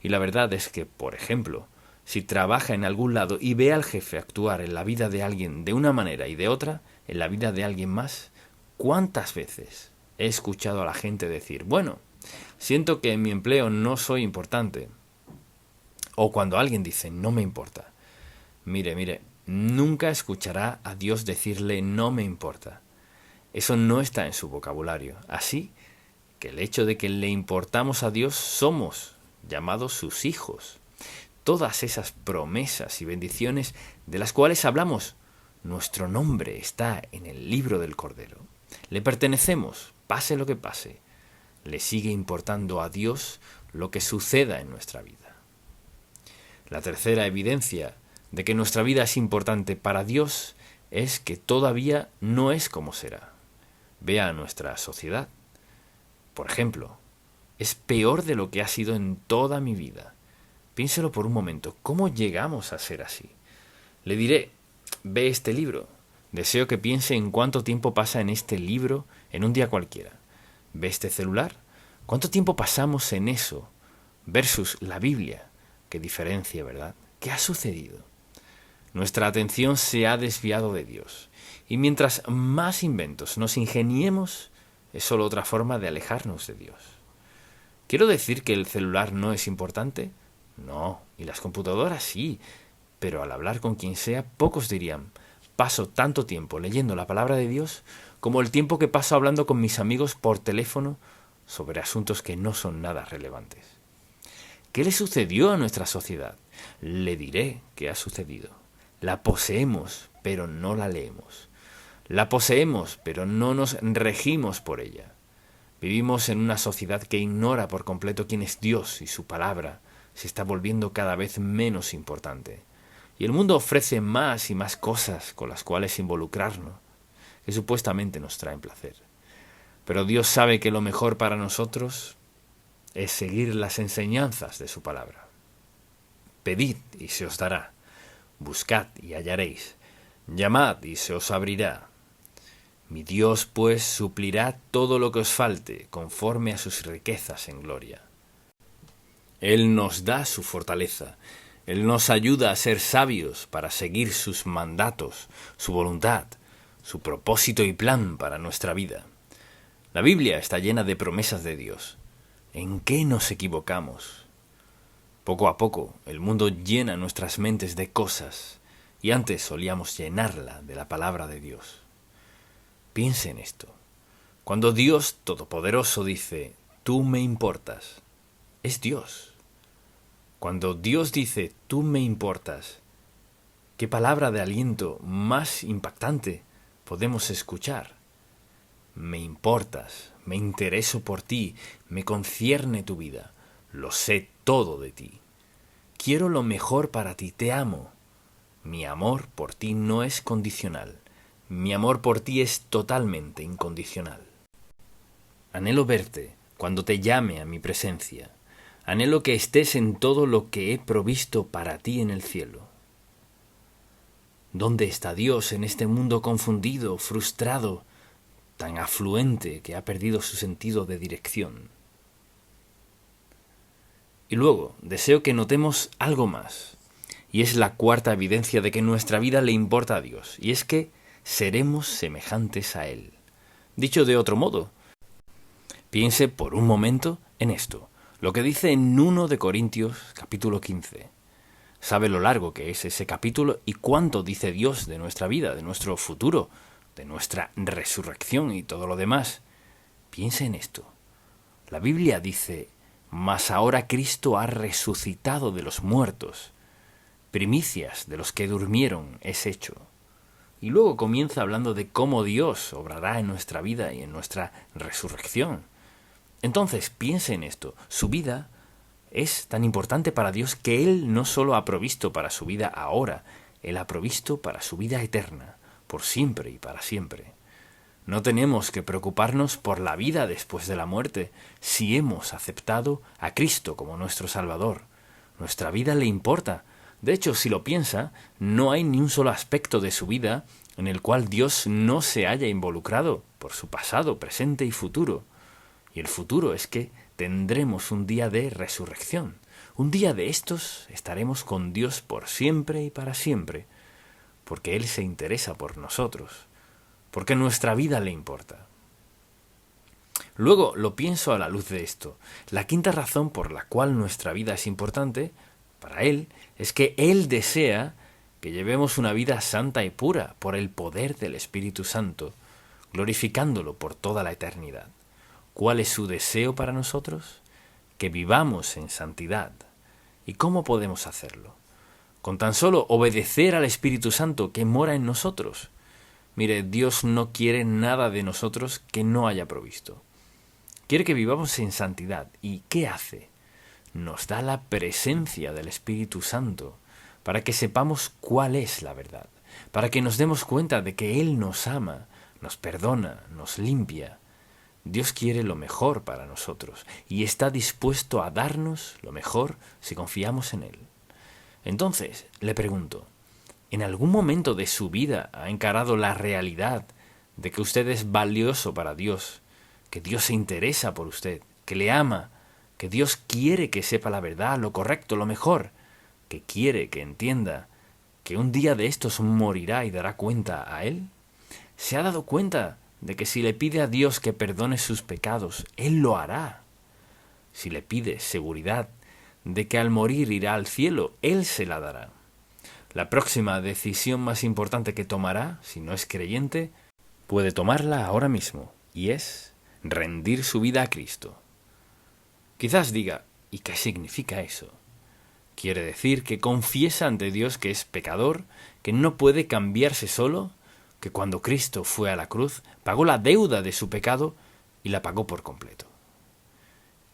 S1: Y la verdad es que, por ejemplo, si trabaja en algún lado y ve al jefe actuar en la vida de alguien de una manera y de otra, en la vida de alguien más, ¿cuántas veces he escuchado a la gente decir, bueno, siento que en mi empleo no soy importante? O cuando alguien dice, no me importa. Mire, nunca escuchará a Dios decirle no me importa. Eso no está en su vocabulario. Así que el hecho de que le importamos a Dios, somos llamados sus hijos. Todas esas promesas y bendiciones de las cuales hablamos, nuestro nombre está en el libro del Cordero. Le pertenecemos, pase lo que pase. Le sigue importando a Dios lo que suceda en nuestra vida. La tercera evidencia de que nuestra vida es importante para Dios es que todavía no es como será. Vea nuestra sociedad. Por ejemplo, es peor de lo que ha sido en toda mi vida. Piénselo por un momento, ¿cómo llegamos a ser así? Le diré, ve este libro. Deseo que piense en cuánto tiempo pasa en este libro en un día cualquiera. ¿Ve este celular? ¿Cuánto tiempo pasamos en eso versus la Biblia? Qué diferencia, ¿verdad? ¿Qué ha sucedido? Nuestra atención se ha desviado de Dios. Y mientras más inventos nos ingeniemos, es solo otra forma de alejarnos de Dios. ¿Quiero decir que el celular no es importante? No, y las computadoras sí, pero al hablar con quien sea, pocos dirían, paso tanto tiempo leyendo la palabra de Dios como el tiempo que paso hablando con mis amigos por teléfono sobre asuntos que no son nada relevantes. ¿Qué le sucedió a nuestra sociedad? Le diré qué ha sucedido. La poseemos, pero no la leemos. La poseemos, pero no nos regimos por ella. Vivimos en una sociedad que ignora por completo quién es Dios y su palabra se está volviendo cada vez menos importante. Y el mundo ofrece más y más cosas con las cuales involucrarnos, que supuestamente nos traen placer. Pero Dios sabe que lo mejor para nosotros es seguir las enseñanzas de su palabra. Pedid y se os dará. Buscad y hallaréis. Llamad y se os abrirá. Mi Dios, pues, suplirá todo lo que os falte, conforme a sus riquezas en gloria. Él nos da su fortaleza. Él nos ayuda a ser sabios para seguir sus mandatos, su voluntad, su propósito y plan para nuestra vida. La Biblia está llena de promesas de Dios. ¿En qué nos equivocamos? Poco a poco, el mundo llena nuestras mentes de cosas, y antes solíamos llenarla de la palabra de Dios. Piense en esto. Cuando Dios Todopoderoso dice, tú me importas, es Dios. Cuando Dios dice, tú me importas, ¿qué palabra de aliento más impactante podemos escuchar? Me importas, me intereso por ti, me concierne tu vida, lo sé todo de ti. Quiero lo mejor para ti, te amo. Mi amor por ti no es condicional. Mi amor por ti es totalmente incondicional. Anhelo verte cuando te llame a mi presencia. Anhelo que estés en todo lo que he provisto para ti en el cielo. ¿Dónde está Dios en este mundo confundido, frustrado, tan afluente que ha perdido su sentido de dirección? Y luego, deseo que notemos algo más, y es la cuarta evidencia de que nuestra vida le importa a Dios, y es que seremos semejantes a Él. Dicho de otro modo, piense por un momento en esto, lo que dice en 1 de Corintios capítulo 15. Sabe lo largo que es ese capítulo y cuánto dice Dios de nuestra vida, de nuestro futuro, de nuestra resurrección y todo lo demás. Piense en esto. La Biblia dice, mas ahora Cristo ha resucitado de los muertos. Primicias de los que durmieron es hecho. Y luego comienza hablando de cómo Dios obrará en nuestra vida y en nuestra resurrección. Entonces, piense en esto. Su vida es tan importante para Dios que Él no solo ha provisto para su vida ahora, Él ha provisto para su vida eterna, por siempre y para siempre. No tenemos que preocuparnos por la vida después de la muerte si hemos aceptado a Cristo como nuestro Salvador. Nuestra vida le importa. De hecho, si lo piensa, no hay ni un solo aspecto de su vida en el cual Dios no se haya involucrado por su pasado, presente y futuro. Y el futuro es que tendremos un día de resurrección. Un día de estos estaremos con Dios por siempre y para siempre, porque Él se interesa por nosotros, porque nuestra vida le importa. Luego lo pienso a la luz de esto. La quinta razón por la cual nuestra vida es importante para Él es que Él desea que llevemos una vida santa y pura por el poder del Espíritu Santo, glorificándolo por toda la eternidad. ¿Cuál es su deseo para nosotros? Que vivamos en santidad. ¿Y cómo podemos hacerlo? Con tan solo obedecer al Espíritu Santo que mora en nosotros. Mire, Dios no quiere nada de nosotros que no haya provisto. Quiere que vivamos en santidad. ¿Y qué hace? Nos da la presencia del Espíritu Santo para que sepamos cuál es la verdad, para que nos demos cuenta de que Él nos ama, nos perdona, nos limpia. Dios quiere lo mejor para nosotros y está dispuesto a darnos lo mejor si confiamos en Él. Entonces, le pregunto, ¿en algún momento de su vida ha encarado la realidad de que usted es valioso para Dios, que Dios se interesa por usted, que le ama, que Dios quiere que sepa la verdad, lo correcto, lo mejor, que quiere que entienda que un día de estos morirá y dará cuenta a Él? ¿Se ha dado cuenta de que si le pide a Dios que perdone sus pecados, Él lo hará? Si le pide seguridad de que al morir irá al cielo, Él se la dará. La próxima decisión más importante que tomará, si no es creyente, puede tomarla ahora mismo, y es rendir su vida a Cristo. Quizás diga, ¿y qué significa eso? Quiere decir que confiesa ante Dios que es pecador, que no puede cambiarse solo, que cuando Cristo fue a la cruz, pagó la deuda de su pecado y la pagó por completo.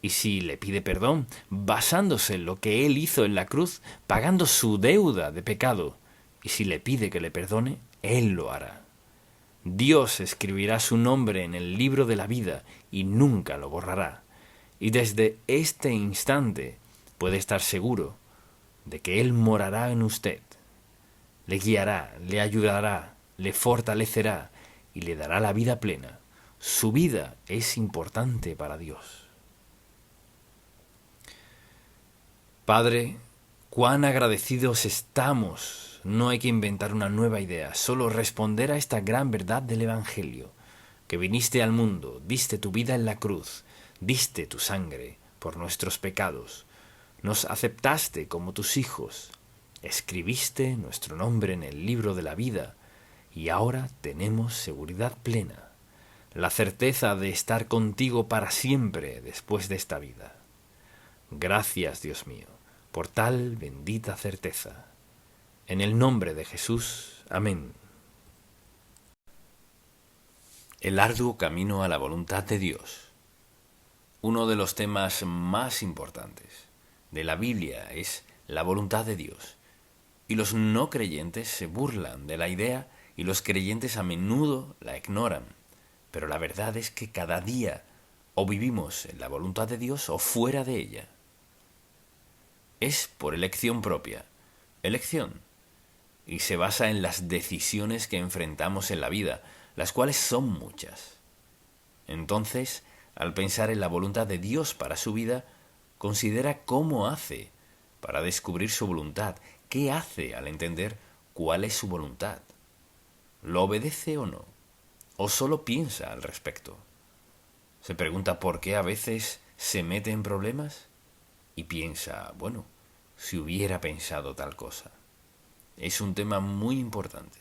S1: Y si le pide perdón, basándose en lo que Él hizo en la cruz, pagando su deuda de pecado, y si le pide que le perdone, Él lo hará. Dios escribirá su nombre en el libro de la vida y nunca lo borrará. Y desde este instante puede estar seguro de que Él morará en usted, le guiará, le ayudará, le fortalecerá y le dará la vida plena. Su vida es importante para Dios. Padre, cuán agradecidos estamos. No hay que inventar una nueva idea, solo responder a esta gran verdad del Evangelio, que viniste al mundo, diste tu vida en la cruz, diste tu sangre por nuestros pecados, nos aceptaste como tus hijos, escribiste nuestro nombre en el libro de la vida y ahora tenemos seguridad plena, la certeza de estar contigo para siempre después de esta vida. Gracias, Dios mío, por tal bendita certeza. En el nombre de Jesús. Amén. El arduo camino a la voluntad de Dios. Uno de los temas más importantes de la Biblia es la voluntad de Dios. Y los no creyentes se burlan de la idea y los creyentes a menudo la ignoran. Pero la verdad es que cada día o vivimos en la voluntad de Dios o fuera de ella. Es por elección propia. Elección. Y se basa en las decisiones que enfrentamos en la vida, las cuales son muchas. Entonces, al pensar en la voluntad de Dios para su vida, considera cómo hace para descubrir su voluntad, qué hace al entender cuál es su voluntad. ¿Lo obedece o no? ¿O solo piensa al respecto? ¿Se pregunta por qué a veces se mete en problemas? Y piensa, bueno, si hubiera pensado tal cosa. Es un tema muy importante.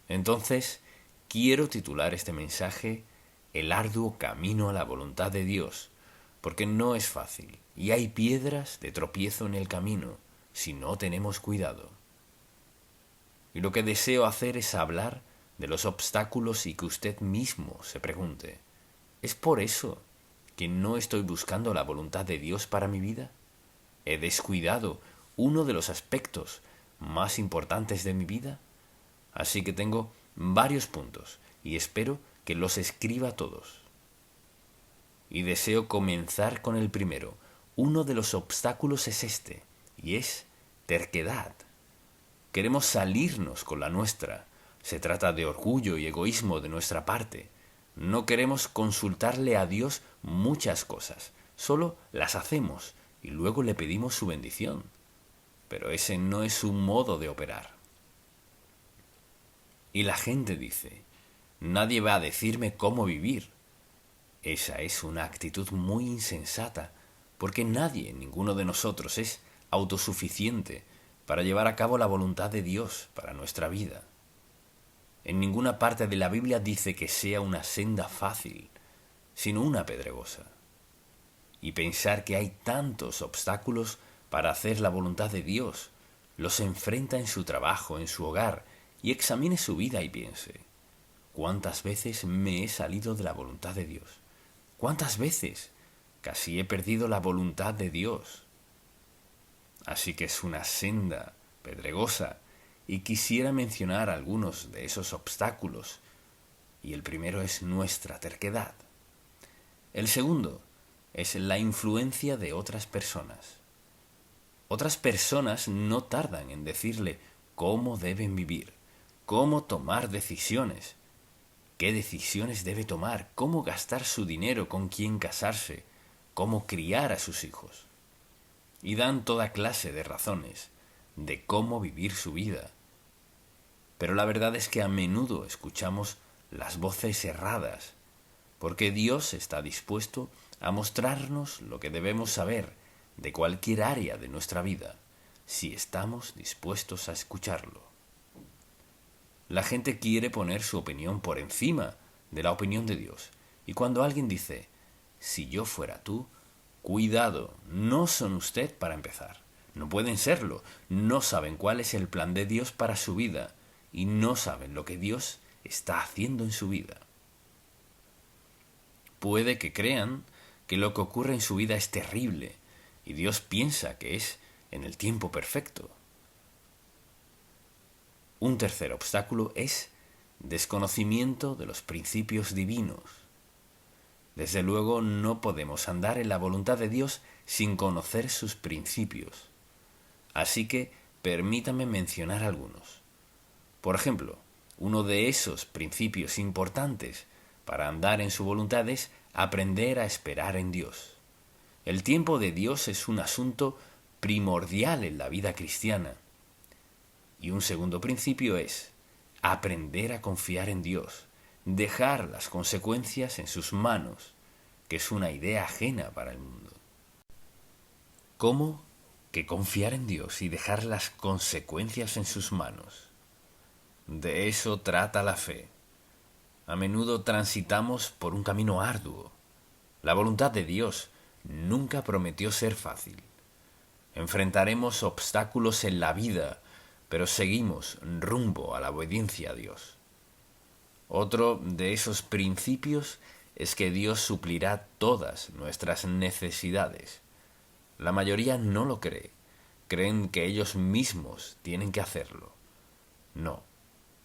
S1: Entonces, quiero titular este mensaje El arduo camino a la voluntad de Dios, porque no es fácil y hay piedras de tropiezo en el camino si no tenemos cuidado. Y lo que deseo hacer es hablar de los obstáculos y que usted mismo se pregunte, ¿es por eso que no estoy buscando la voluntad de Dios para mi vida? ¿He descuidado uno de los aspectos más importantes de mi vida? Así que tengo varios puntos y espero que los escriba todos. Y deseo comenzar con el primero. Uno de los obstáculos es este, y es terquedad. Queremos salirnos con la nuestra. Se trata de orgullo y egoísmo de nuestra parte. No queremos consultarle a Dios muchas cosas, solo las hacemos y luego le pedimos su bendición. Pero ese no es su modo de operar. Y la gente dice, nadie va a decirme cómo vivir. Esa es una actitud muy insensata, porque nadie, ninguno de nosotros, es autosuficiente para llevar a cabo la voluntad de Dios para nuestra vida. En ninguna parte de la Biblia dice que sea una senda fácil, sino una pedregosa. Y pensar que hay tantos obstáculos para hacer la voluntad de Dios, los enfrenta en su trabajo, en su hogar, y examine su vida y piense, ¿cuántas veces me he salido de la voluntad de Dios? ¿Cuántas veces casi he perdido la voluntad de Dios? Así que es una senda pedregosa y quisiera mencionar algunos de esos obstáculos. Y el primero es nuestra terquedad. El segundo es la influencia de otras personas. Otras personas no tardan en decirle cómo deben vivir, cómo tomar decisiones, qué decisiones debe tomar, cómo gastar su dinero, con quién casarse, cómo criar a sus hijos. Y dan toda clase de razones de cómo vivir su vida. Pero la verdad es que a menudo escuchamos las voces erradas, porque Dios está dispuesto a mostrarnos lo que debemos saber de cualquier área de nuestra vida, si estamos dispuestos a escucharlo. La gente quiere poner su opinión por encima de la opinión de Dios. Y cuando alguien dice, si yo fuera tú, cuidado, no son usted para empezar. No pueden serlo. No saben cuál es el plan de Dios para su vida y no saben lo que Dios está haciendo en su vida. Puede que crean que lo que ocurre en su vida es terrible y Dios piensa que es en el tiempo perfecto. Un tercer obstáculo es desconocimiento de los principios divinos. Desde luego no podemos andar en la voluntad de Dios sin conocer sus principios. Así que permítame mencionar algunos. Por ejemplo, uno de esos principios importantes para andar en su voluntad es aprender a esperar en Dios. El tiempo de Dios es un asunto primordial en la vida cristiana. Y un segundo principio es aprender a confiar en Dios, dejar las consecuencias en sus manos, que es una idea ajena para el mundo. ¿Cómo que confiar en Dios y dejar las consecuencias en sus manos? De eso trata la fe. A menudo transitamos por un camino arduo. La voluntad de Dios nunca prometió ser fácil. Enfrentaremos obstáculos en la vida, pero seguimos rumbo a la obediencia a Dios. Otro de esos principios es que Dios suplirá todas nuestras necesidades. La mayoría no lo cree. Creen que ellos mismos tienen que hacerlo. No.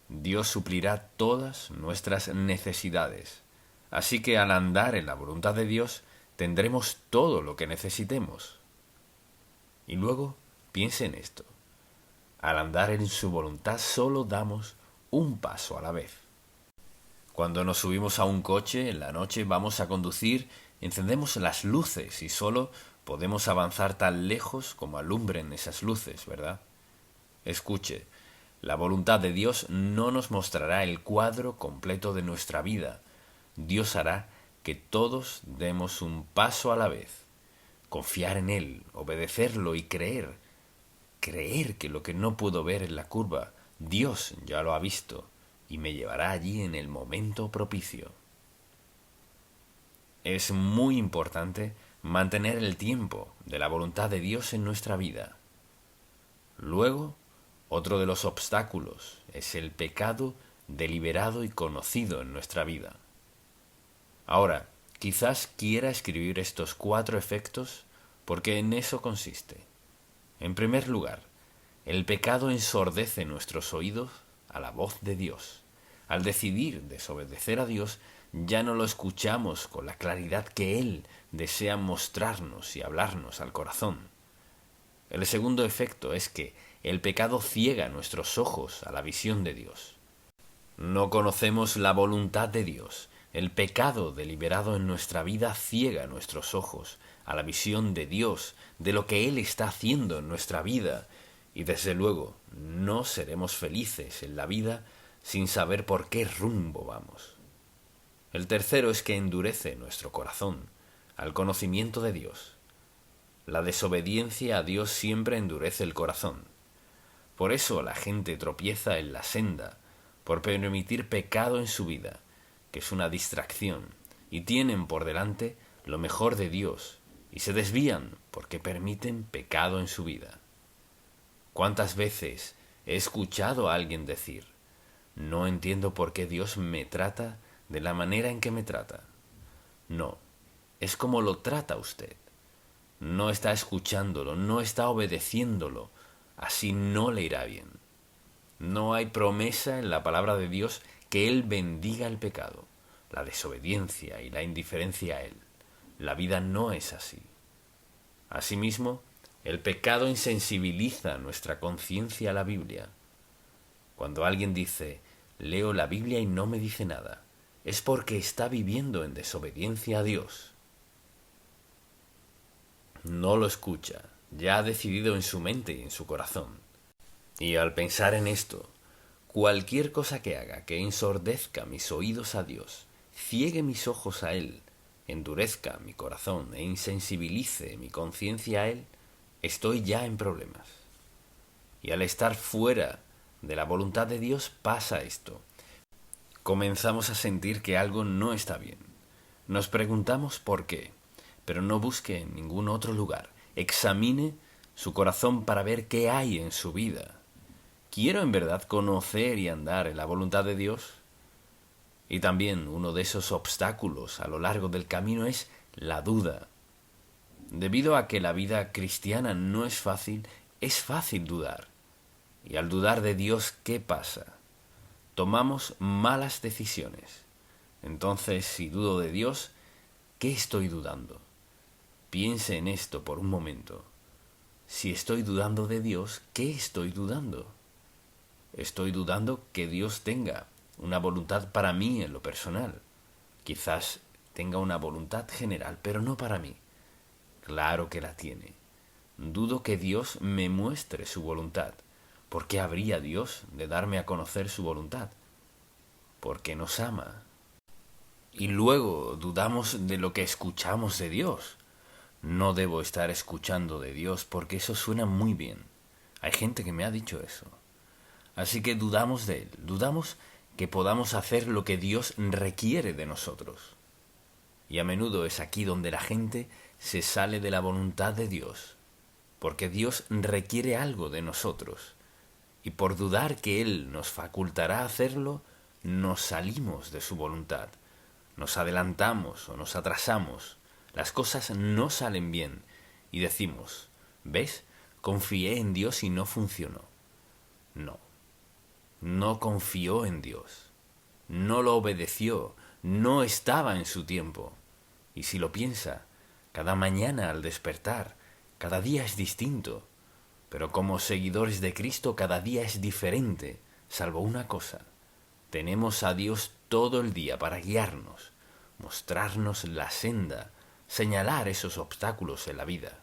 S1: Dios suplirá todas nuestras necesidades. Así que al andar en la voluntad de Dios, tendremos todo lo que necesitemos. Y luego, piense en esto. Al andar en su voluntad solo damos un paso a la vez. Cuando nos subimos a un coche en la noche, vamos a conducir, encendemos las luces y solo podemos avanzar tan lejos como alumbren esas luces, ¿verdad? Escuche, la voluntad de Dios no nos mostrará el cuadro completo de nuestra vida. Dios hará que todos demos un paso a la vez. Confiar en Él, obedecerlo y creer. Creer que lo que no puedo ver en la curva, Dios ya lo ha visto y me llevará allí en el momento propicio. Es muy importante mantener el tiempo de la voluntad de Dios en nuestra vida. Luego, Otro de los obstáculos es el pecado deliberado y conocido en nuestra vida. Ahora, quizás quiera escribir estos 4 efectos porque en eso consiste. En primer lugar, el pecado ensordece nuestros oídos a la voz de Dios. Al decidir desobedecer a Dios, ya no lo escuchamos con la claridad que Él desea mostrarnos y hablarnos al corazón. El segundo efecto es que el pecado ciega nuestros ojos a la visión de Dios. No conocemos la voluntad de Dios. El pecado deliberado en nuestra vida ciega nuestros ojos a la visión de Dios, de lo que Él está haciendo en nuestra vida. Y desde luego, no seremos felices en la vida sin saber por qué rumbo vamos. El tercero es que endurece nuestro corazón al conocimiento de Dios. La desobediencia a Dios siempre endurece el corazón. Por eso la gente tropieza en la senda, por permitir pecado en su vida, que es una distracción, y tienen por delante lo mejor de Dios, y se desvían porque permiten pecado en su vida. ¿Cuántas veces he escuchado a alguien decir: no entiendo por qué Dios me trata de la manera en que me trata? No, es como lo trata usted. No está escuchándolo, no está obedeciéndolo, así no le irá bien. No hay promesa en la palabra de Dios que Él bendiga el pecado, la desobediencia y la indiferencia a Él. La vida no es así. Asimismo, el pecado insensibiliza nuestra conciencia a la Biblia. Cuando alguien dice: leo la Biblia y no me dice nada, es porque está viviendo en desobediencia a Dios. No lo escucha, ya ha decidido en su mente y en su corazón. Y al pensar en esto, cualquier cosa que haga que ensordezca mis oídos a Dios, ciegue mis ojos a Él, endurezca mi corazón e insensibilice mi conciencia a Él, estoy ya en problemas. Y al estar fuera de la voluntad de Dios pasa esto. Comenzamos a sentir que algo no está bien. Nos preguntamos por qué, pero no busque en ningún otro lugar. Examine su corazón para ver qué hay en su vida. ¿Quiero en verdad conocer y andar en la voluntad de Dios? Y también uno de esos obstáculos a lo largo del camino es la duda. Debido a que la vida cristiana no es fácil dudar. Y al dudar de Dios, ¿qué pasa? Tomamos malas decisiones. Entonces, si dudo de Dios, ¿qué estoy dudando? Piense en esto por un momento. Si estoy dudando de Dios, ¿qué estoy dudando? Estoy dudando que Dios tenga una voluntad para mí en lo personal. Quizás tenga una voluntad general, pero no para mí. Claro que la tiene. Dudo que Dios me muestre su voluntad. ¿Por qué habría Dios de darme a conocer su voluntad? Porque nos ama. Y luego dudamos de lo que escuchamos de Dios. No debo estar escuchando de Dios porque eso suena muy bien. Hay gente que me ha dicho eso. Así que dudamos de Él, dudamos que podamos hacer lo que Dios requiere de nosotros. Y a menudo es aquí donde la gente se sale de la voluntad de Dios, porque Dios requiere algo de nosotros. Y por dudar que Él nos facultará hacerlo, nos salimos de su voluntad, nos adelantamos o nos atrasamos, las cosas no salen bien y decimos: ¿ves? Confié en Dios y no funcionó. No confió en Dios, no lo obedeció, no estaba en su tiempo. Y si lo piensa, cada mañana al despertar, cada día es distinto, pero como seguidores de Cristo cada día es diferente, salvo una cosa: tenemos a Dios todo el día para guiarnos, mostrarnos la senda, señalar esos obstáculos en la vida.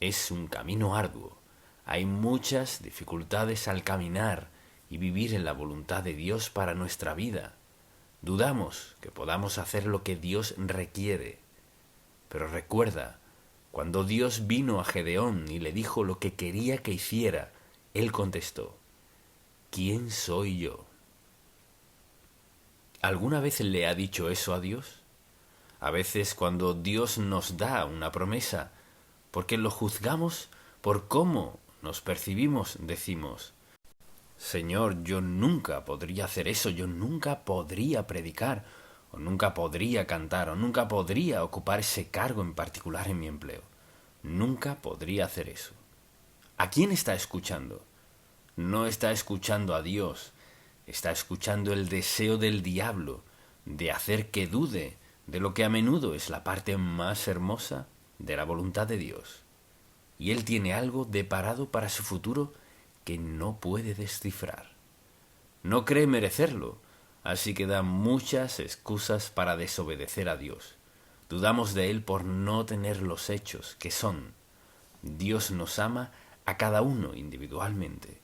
S1: Es un camino arduo, hay muchas dificultades al caminar y vivir en la voluntad de Dios para nuestra vida. Dudamos que podamos hacer lo que Dios requiere, pero recuerda, cuando Dios vino a Gedeón y le dijo lo que quería que hiciera, él contestó: ¿quién soy yo? ¿Alguna vez le ha dicho eso a Dios? A veces cuando Dios nos da una promesa, porque lo juzgamos por cómo nos percibimos, decimos: Señor, yo nunca podría hacer eso, yo nunca podría predicar, o nunca podría cantar, o nunca podría ocupar ese cargo en particular en mi empleo. Nunca podría hacer eso. ¿A quién está escuchando? No está escuchando a Dios, está escuchando el deseo del diablo de hacer que dude de lo que a menudo es la parte más hermosa de la voluntad de Dios. Y él tiene algo deparado para su futuro que no puede descifrar. No cree merecerlo, así que da muchas excusas para desobedecer a Dios. Dudamos de él por no tener los hechos que son: Dios nos ama a cada uno individualmente.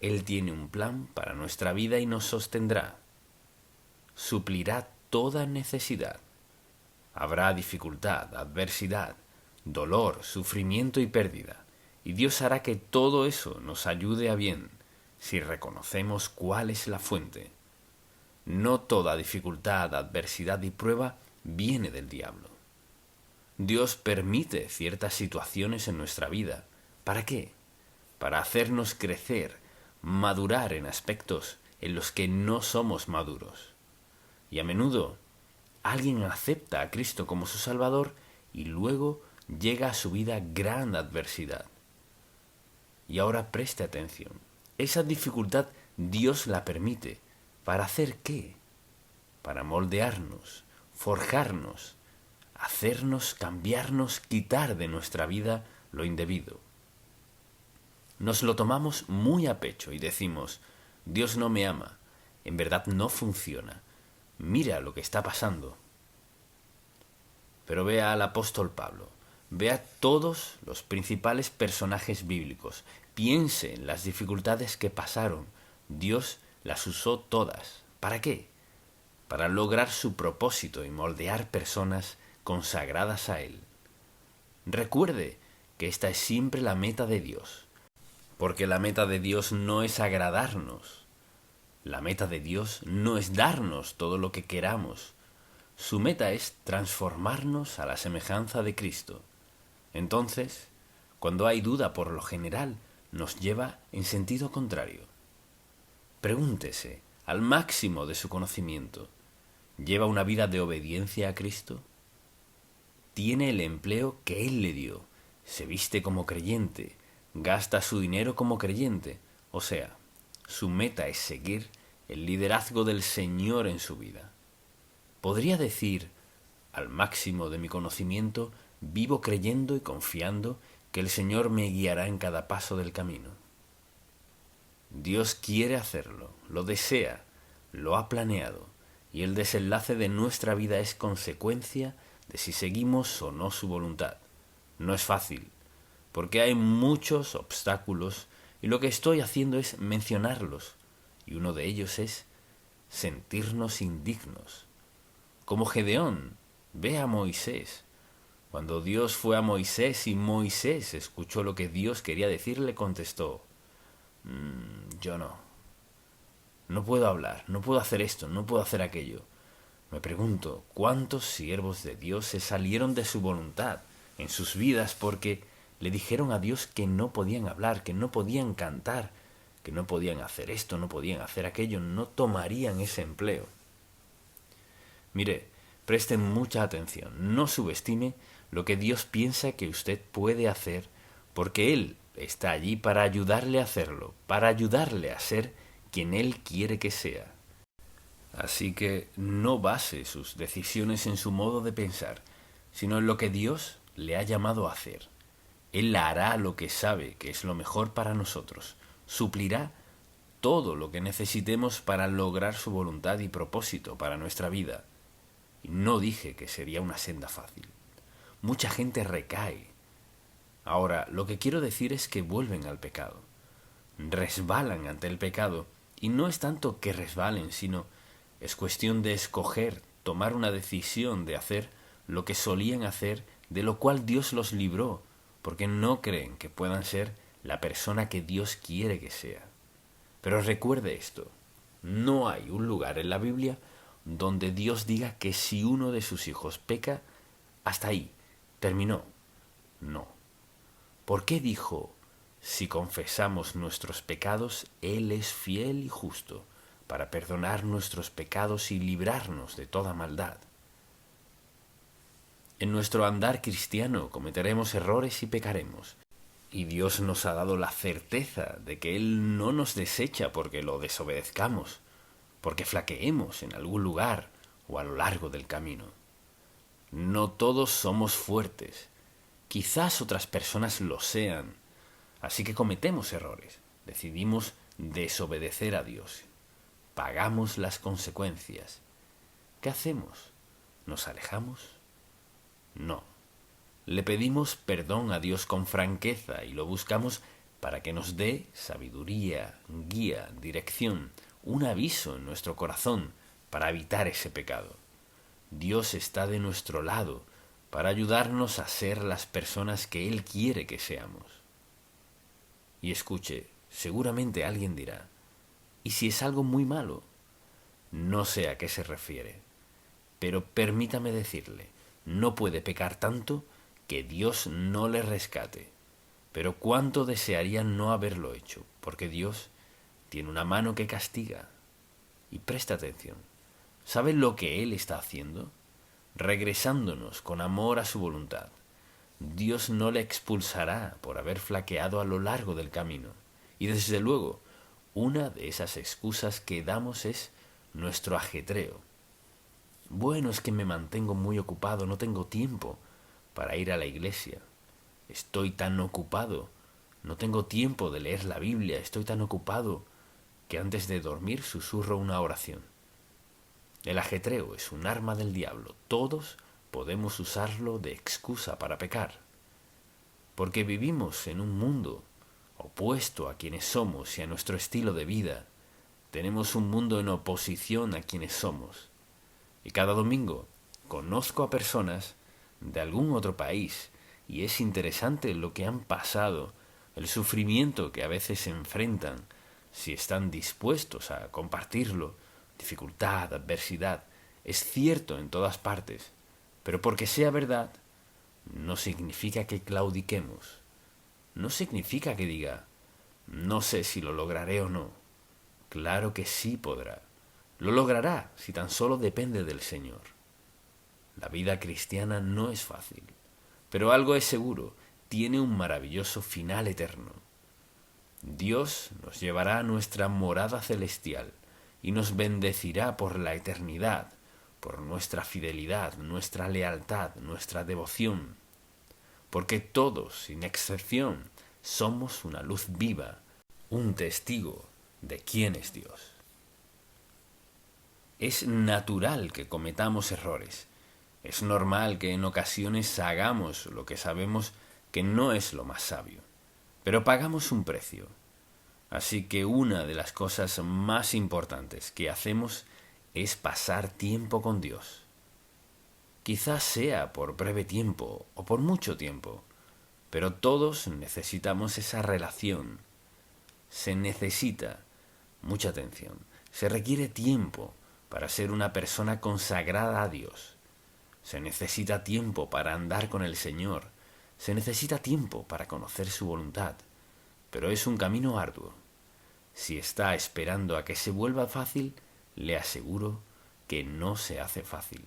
S1: Él tiene un plan para nuestra vida y nos sostendrá. Suplirá toda necesidad. Habrá dificultad, adversidad, dolor, sufrimiento y pérdida. Y Dios hará que todo eso nos ayude a bien si reconocemos cuál es la fuente. No toda dificultad, adversidad y prueba viene del diablo. Dios permite ciertas situaciones en nuestra vida. ¿Para qué? Para hacernos crecer, madurar en aspectos en los que no somos maduros. Y a menudo alguien acepta a Cristo como su Salvador y luego llega a su vida gran adversidad. Y ahora preste atención. Esa dificultad Dios la permite. ¿Para hacer qué? Para moldearnos, forjarnos, hacernos, cambiarnos, quitar de nuestra vida lo indebido. Nos lo tomamos muy a pecho y decimos: Dios no me ama, en verdad no funciona, mira lo que está pasando. Pero vea al apóstol Pablo, vea todos los principales personajes bíblicos, piense en las dificultades que pasaron. Dios las usó todas. ¿Para qué? Para lograr su propósito y moldear personas consagradas a Él. Recuerde que esta es siempre la meta de Dios, porque la meta de Dios no es agradarnos. La meta de Dios no es darnos todo lo que queramos. Su meta es transformarnos a la semejanza de Cristo. Entonces, cuando hay duda, por lo general, nos lleva en sentido contrario. Pregúntese, al máximo de su conocimiento, ¿lleva una vida de obediencia a Cristo? ¿Tiene el empleo que Él le dio? ¿Se viste como creyente? ¿Gasta su dinero como creyente? O sea, su meta es seguir el liderazgo del Señor en su vida. Podría decir: al máximo de mi conocimiento, vivo creyendo y confiando que el Señor me guiará en cada paso del camino. Dios quiere hacerlo, lo desea, lo ha planeado, y el desenlace de nuestra vida es consecuencia de si seguimos o no su voluntad. No es fácil, porque hay muchos obstáculos, y lo que estoy haciendo es mencionarlos, y uno de ellos es sentirnos indignos. Como Gedeón, ve a Moisés. Cuando Dios fue a Moisés y Moisés escuchó lo que Dios quería decirle, contestó: yo no puedo hablar, no puedo hacer esto, no puedo hacer aquello. Me pregunto, ¿cuántos siervos de Dios se salieron de su voluntad en sus vidas porque le dijeron a Dios que no podían hablar, que no podían cantar, que no podían hacer esto, no podían hacer aquello, no tomarían ese empleo? Mire, preste mucha atención, no subestime lo que Dios piensa que usted puede hacer, porque Él está allí para ayudarle a hacerlo, para ayudarle a ser quien Él quiere que sea. Así que no base sus decisiones en su modo de pensar, sino en lo que Dios le ha llamado a hacer. Él hará lo que sabe que es lo mejor para nosotros, suplirá todo lo que necesitemos para lograr su voluntad y propósito para nuestra vida. Y no dije que sería una senda fácil. Mucha gente recae. Ahora, lo que quiero decir es que vuelven al pecado. Resbalan ante el pecado. Y no es tanto que resbalen, sino es cuestión de escoger, tomar una decisión de hacer lo que solían hacer, de lo cual Dios los libró, porque no creen que puedan ser la persona que Dios quiere que sea. Pero recuerde esto, no hay un lugar en la Biblia donde Dios diga que si uno de sus hijos peca, hasta ahí, terminó. No. ¿Por qué dijo Si confesamos nuestros pecados, Él es fiel y justo para perdonar nuestros pecados y librarnos de toda maldad. En nuestro andar cristiano cometeremos errores y pecaremos, y Dios nos ha dado la certeza de que Él no nos desecha porque lo desobedezcamos, porque flaqueemos en algún lugar o a lo largo del camino. No todos somos fuertes, quizás otras personas lo sean, así que cometemos errores, decidimos desobedecer a Dios, pagamos las consecuencias. ¿Qué hacemos? ¿Nos alejamos? No. Le pedimos perdón a Dios con franqueza y lo buscamos para que nos dé sabiduría, guía, dirección, un aviso en nuestro corazón para evitar ese pecado. Dios está de nuestro lado para ayudarnos a ser las personas que Él quiere que seamos. Y escuche, seguramente alguien dirá, ¿y si es algo muy malo? No sé a qué se refiere, pero permítame decirle, no puede pecar tanto que Dios no le rescate. Pero cuánto desearía no haberlo hecho, porque Dios tiene una mano que castiga. Y presta atención, ¿sabe lo que Él está haciendo? Regresándonos con amor a su voluntad. Dios no le expulsará por haber flaqueado a lo largo del camino. Y desde luego, una de esas excusas que damos es nuestro ajetreo. Bueno, es que me mantengo muy ocupado, no tengo tiempo para ir a la iglesia. Estoy tan ocupado, no tengo tiempo de leer la Biblia, estoy tan ocupado que antes de dormir susurro una oración. El ajetreo es un arma del diablo, todos podemos usarlo de excusa para pecar, porque vivimos en un mundo opuesto a quienes somos y a nuestro estilo de vida. Tenemos un mundo en oposición a quienes somos. Y cada domingo conozco a personas de algún otro país y es interesante lo que han pasado, el sufrimiento que a veces enfrentan, si están dispuestos a compartirlo, dificultad, adversidad, es cierto en todas partes, pero porque sea verdad, no significa que claudiquemos, no significa que diga, no sé si lo lograré o no. Claro que sí podrá. Lo logrará si tan solo depende del Señor. La vida cristiana no es fácil, pero algo es seguro, tiene un maravilloso final eterno. Dios nos llevará a nuestra morada celestial y nos bendecirá por la eternidad, por nuestra fidelidad, nuestra lealtad, nuestra devoción, porque todos, sin excepción, somos una luz viva, un testigo de quién es Dios. Es natural que cometamos errores. Es normal que en ocasiones hagamos lo que sabemos que no es lo más sabio. Pero pagamos un precio. Así que una de las cosas más importantes que hacemos es pasar tiempo con Dios. Quizás sea por breve tiempo o por mucho tiempo, pero todos necesitamos esa relación. Se necesita mucha atención. Se requiere tiempo para ser una persona consagrada a Dios. Se necesita tiempo para andar con el Señor. Se necesita tiempo para conocer su voluntad. Pero es un camino arduo. Si está esperando a que se vuelva fácil, le aseguro que no se hace fácil.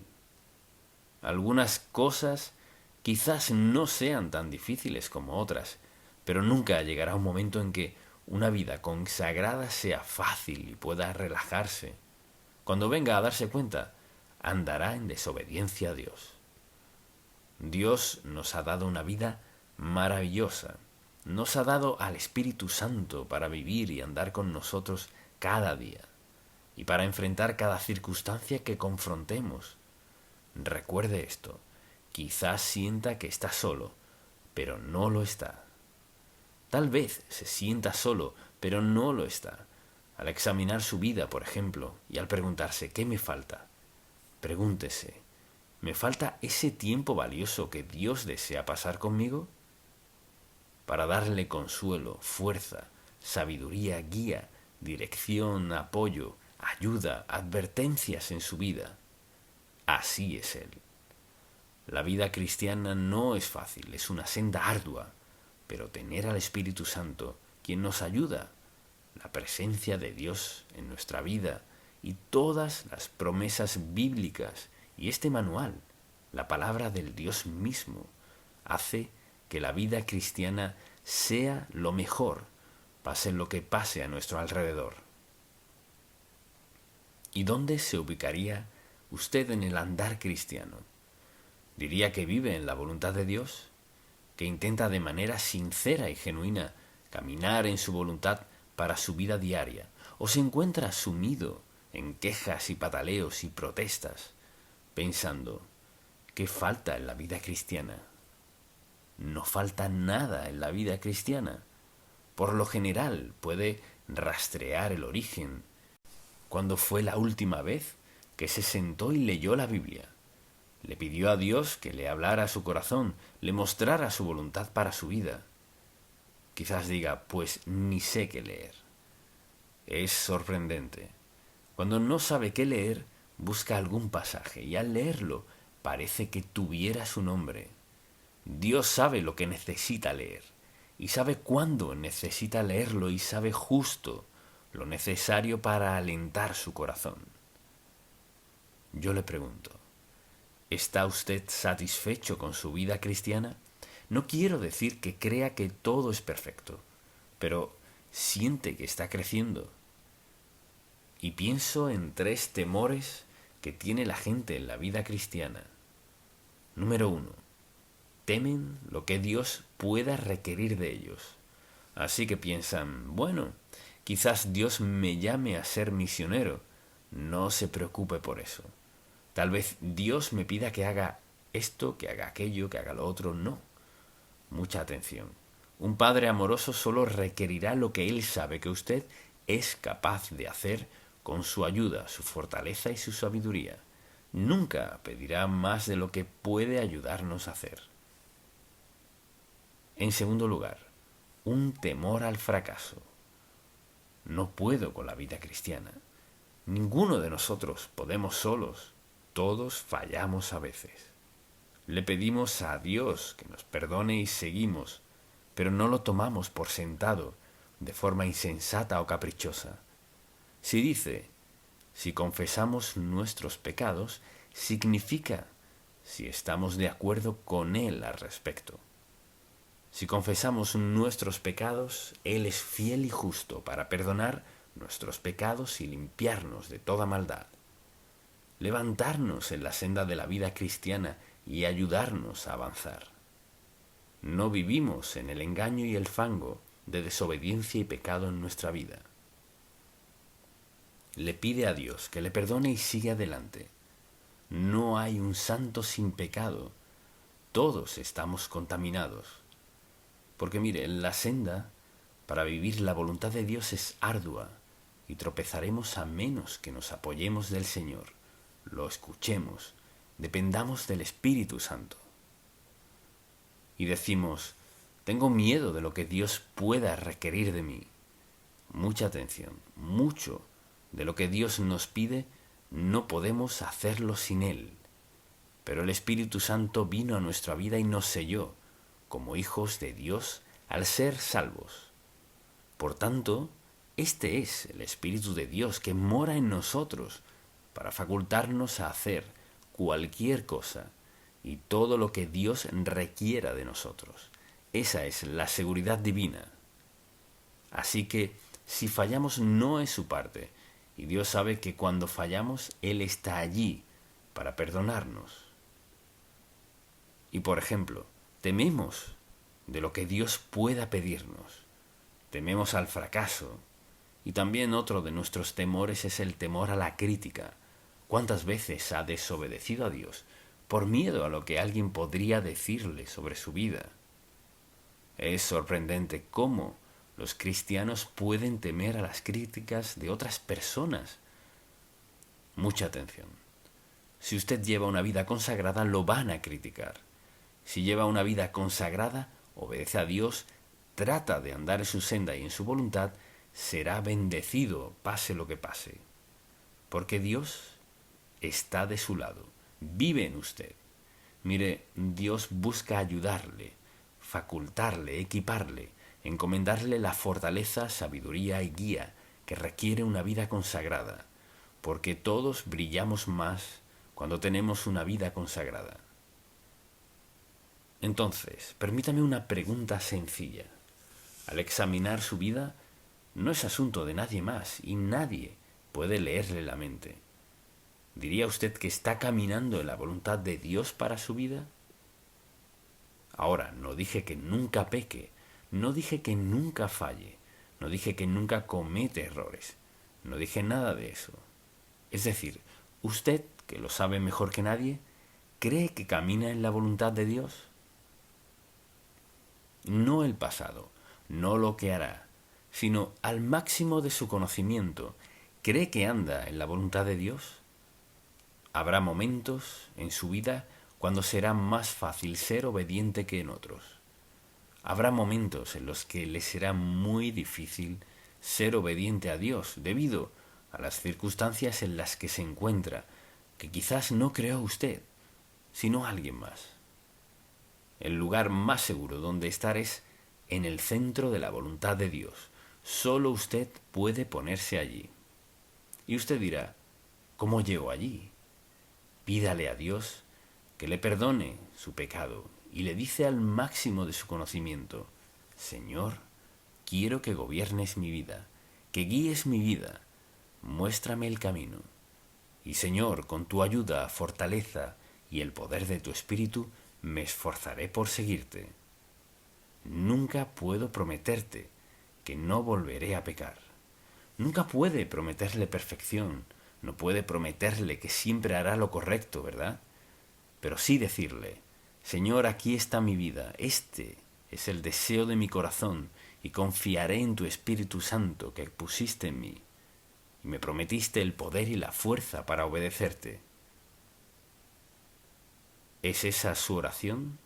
S1: Algunas cosas quizás no sean tan difíciles como otras, pero nunca llegará un momento en que una vida consagrada sea fácil y pueda relajarse. Cuando venga a darse cuenta, andará en desobediencia a Dios. Dios nos ha dado una vida maravillosa. Nos ha dado al Espíritu Santo para vivir y andar con nosotros cada día y para enfrentar cada circunstancia que confrontemos. Recuerde esto, quizás sienta que está solo, pero no lo está. Tal vez se sienta solo, pero no lo está. Al examinar su vida, por ejemplo, y al preguntarse ¿qué me falta? Pregúntese, ¿me falta ese tiempo valioso que Dios desea pasar conmigo? Para darle consuelo, fuerza, sabiduría, guía, dirección, apoyo, ayuda, advertencias en su vida. Así es Él. La vida cristiana no es fácil, es una senda ardua, pero tener al Espíritu Santo, quien nos ayuda, la presencia de Dios en nuestra vida y todas las promesas bíblicas y este manual, la palabra del Dios mismo, hace que la vida cristiana sea lo mejor, pase lo que pase a nuestro alrededor. ¿Y dónde se ubicaría usted en el andar cristiano? ¿Diría que vive en la voluntad de Dios? ¿Que intenta de manera sincera y genuina caminar en su voluntad para su vida diaria? ¿O se encuentra sumido en quejas y pataleos y protestas, pensando, ¿qué falta en la vida cristiana? No falta nada en la vida cristiana. Por lo general puede rastrear el origen. ¿Cuándo fue la última vez que se sentó y leyó la Biblia? Le pidió a Dios que le hablara a su corazón, le mostrara su voluntad para su vida. Quizás diga, pues ni sé qué leer. Es sorprendente. Cuando no sabe qué leer, busca algún pasaje y al leerlo parece que tuviera su nombre. Dios sabe lo que necesita leer y sabe cuándo necesita leerlo y sabe justo lo necesario para alentar su corazón. Yo le pregunto, ¿está usted satisfecho con su vida cristiana? No quiero decir que crea que todo es perfecto, pero siente que está creciendo. Y pienso en 3 temores que tiene la gente en la vida cristiana. Número 1. Temen lo que Dios pueda requerir de ellos. Así que piensan, bueno, quizás Dios me llame a ser misionero. No se preocupe por eso. Tal vez Dios me pida que haga esto, que haga aquello, que haga lo otro. No. Mucha atención. Un padre amoroso solo requerirá lo que él sabe que usted es capaz de hacer con su ayuda, su fortaleza y su sabiduría. Nunca pedirá más de lo que puede ayudarnos a hacer. En segundo lugar, un temor al fracaso. No puedo con la vida cristiana. Ninguno de nosotros podemos solos. Todos fallamos a veces. Le pedimos a Dios que nos perdone y seguimos, pero no lo tomamos por sentado de forma insensata o caprichosa. Si dice, si confesamos nuestros pecados, significa si estamos de acuerdo con Él al respecto. Si confesamos nuestros pecados, Él es fiel y justo para perdonar nuestros pecados y limpiarnos de toda maldad, levantarnos en la senda de la vida cristiana y ayudarnos a avanzar. No vivimos en el engaño y el fango de desobediencia y pecado en nuestra vida. Le pide a Dios que le perdone y sigue adelante. No hay un santo sin pecado. Todos estamos contaminados. Porque mire, la senda para vivir la voluntad de Dios es ardua y tropezaremos a menos que nos apoyemos del Señor, lo escuchemos, dependamos del Espíritu Santo. Y decimos, tengo miedo de lo que Dios pueda requerir de mí. Mucha atención, mucho de lo que Dios nos pide no podemos hacerlo sin Él. Pero el Espíritu Santo vino a nuestra vida y nos selló como hijos de Dios al ser salvos. Por tanto, este es el Espíritu de Dios que mora en nosotros para facultarnos a hacer cualquier cosa y todo lo que Dios requiera de nosotros. Esa es la seguridad divina. Así que, si fallamos no es su parte, y Dios sabe que cuando fallamos, Él está allí para perdonarnos. Y por ejemplo, tememos de lo que Dios pueda pedirnos. Tememos al fracaso. Y también otro de nuestros temores es el temor a la crítica. ¿Cuántas veces ha desobedecido a Dios por miedo a lo que alguien podría decirle sobre su vida? Es sorprendente cómo los cristianos pueden temer a las críticas de otras personas. Mucha atención. Si usted lleva una vida consagrada, lo van a criticar. Si lleva una vida consagrada, obedece a Dios, trata de andar en su senda y en su voluntad, será bendecido, pase lo que pase. Porque Dios está de su lado, vive en usted. Mire, Dios busca ayudarle,
S2: facultarle, equiparle, encomendarle la fortaleza, sabiduría y guía que requiere una vida consagrada, porque todos brillamos más cuando tenemos una vida consagrada. Entonces, permítame una pregunta sencilla. Al examinar su vida, no es asunto de nadie más y nadie puede leerle la mente. ¿Diría usted que está caminando en la voluntad de Dios para su vida? Ahora, no dije que nunca peque, no dije que nunca falle, no dije que nunca comete errores, no dije nada de eso. Es decir, usted, que lo sabe mejor que nadie, ¿cree que camina en la voluntad de Dios? No el pasado, no lo que hará, sino al máximo de su conocimiento, ¿cree que anda en la voluntad de Dios? Habrá momentos en su vida cuando será más fácil ser obediente que en otros. Habrá momentos en los que le será muy difícil ser obediente a Dios debido a las circunstancias en las que se encuentra, que quizás no creó usted, sino alguien más. El lugar más seguro donde estar es en el centro de la voluntad de Dios. Solo usted puede ponerse allí. Y usted dirá, ¿cómo llego allí? Pídale a Dios que le perdone su pecado y le dice al máximo de su conocimiento, Señor, quiero que gobiernes mi vida, que guíes mi vida, muéstrame el camino. Y Señor, con tu ayuda, fortaleza y el poder de tu Espíritu, me esforzaré por seguirte. Nunca puedo prometerte que no volveré a pecar. Nunca puede prometerle perfección, no puede prometerle que siempre hará lo correcto, ¿verdad? Pero sí decirle, Señor, aquí está mi vida, este es el deseo de mi corazón, y confiaré en tu Espíritu Santo que pusiste en mí, y me prometiste el poder y la fuerza para obedecerte. ¿Es esa su oración?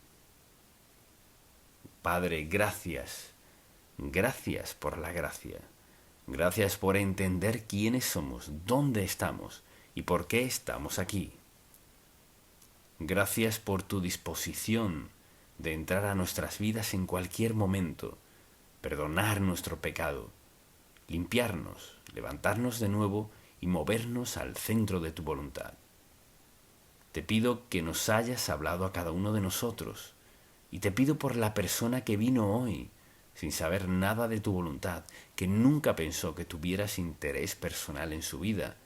S2: Padre, gracias, gracias por la gracia. Gracias por entender quiénes somos, dónde estamos y por qué estamos aquí. Gracias por tu disposición de entrar a nuestras vidas en cualquier momento, perdonar nuestro pecado, limpiarnos, levantarnos de nuevo y movernos al centro de tu voluntad. Te pido que nos hayas hablado a cada uno de nosotros y te pido por la persona que vino hoy sin saber nada de tu voluntad, que nunca pensó que tuvieras interés personal en su vida,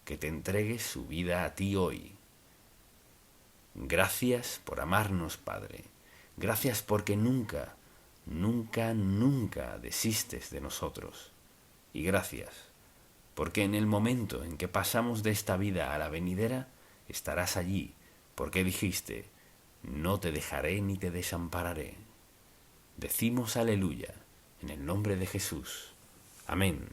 S2: que te entregue su vida a ti hoy. Gracias por amarnos, Padre. Gracias porque nunca, nunca, nunca desistes de nosotros. Y gracias porque en el momento en que pasamos de esta vida a la venidera, estarás allí, porque dijiste, no te dejaré ni te desampararé. Decimos aleluya, en el nombre de Jesús. Amén.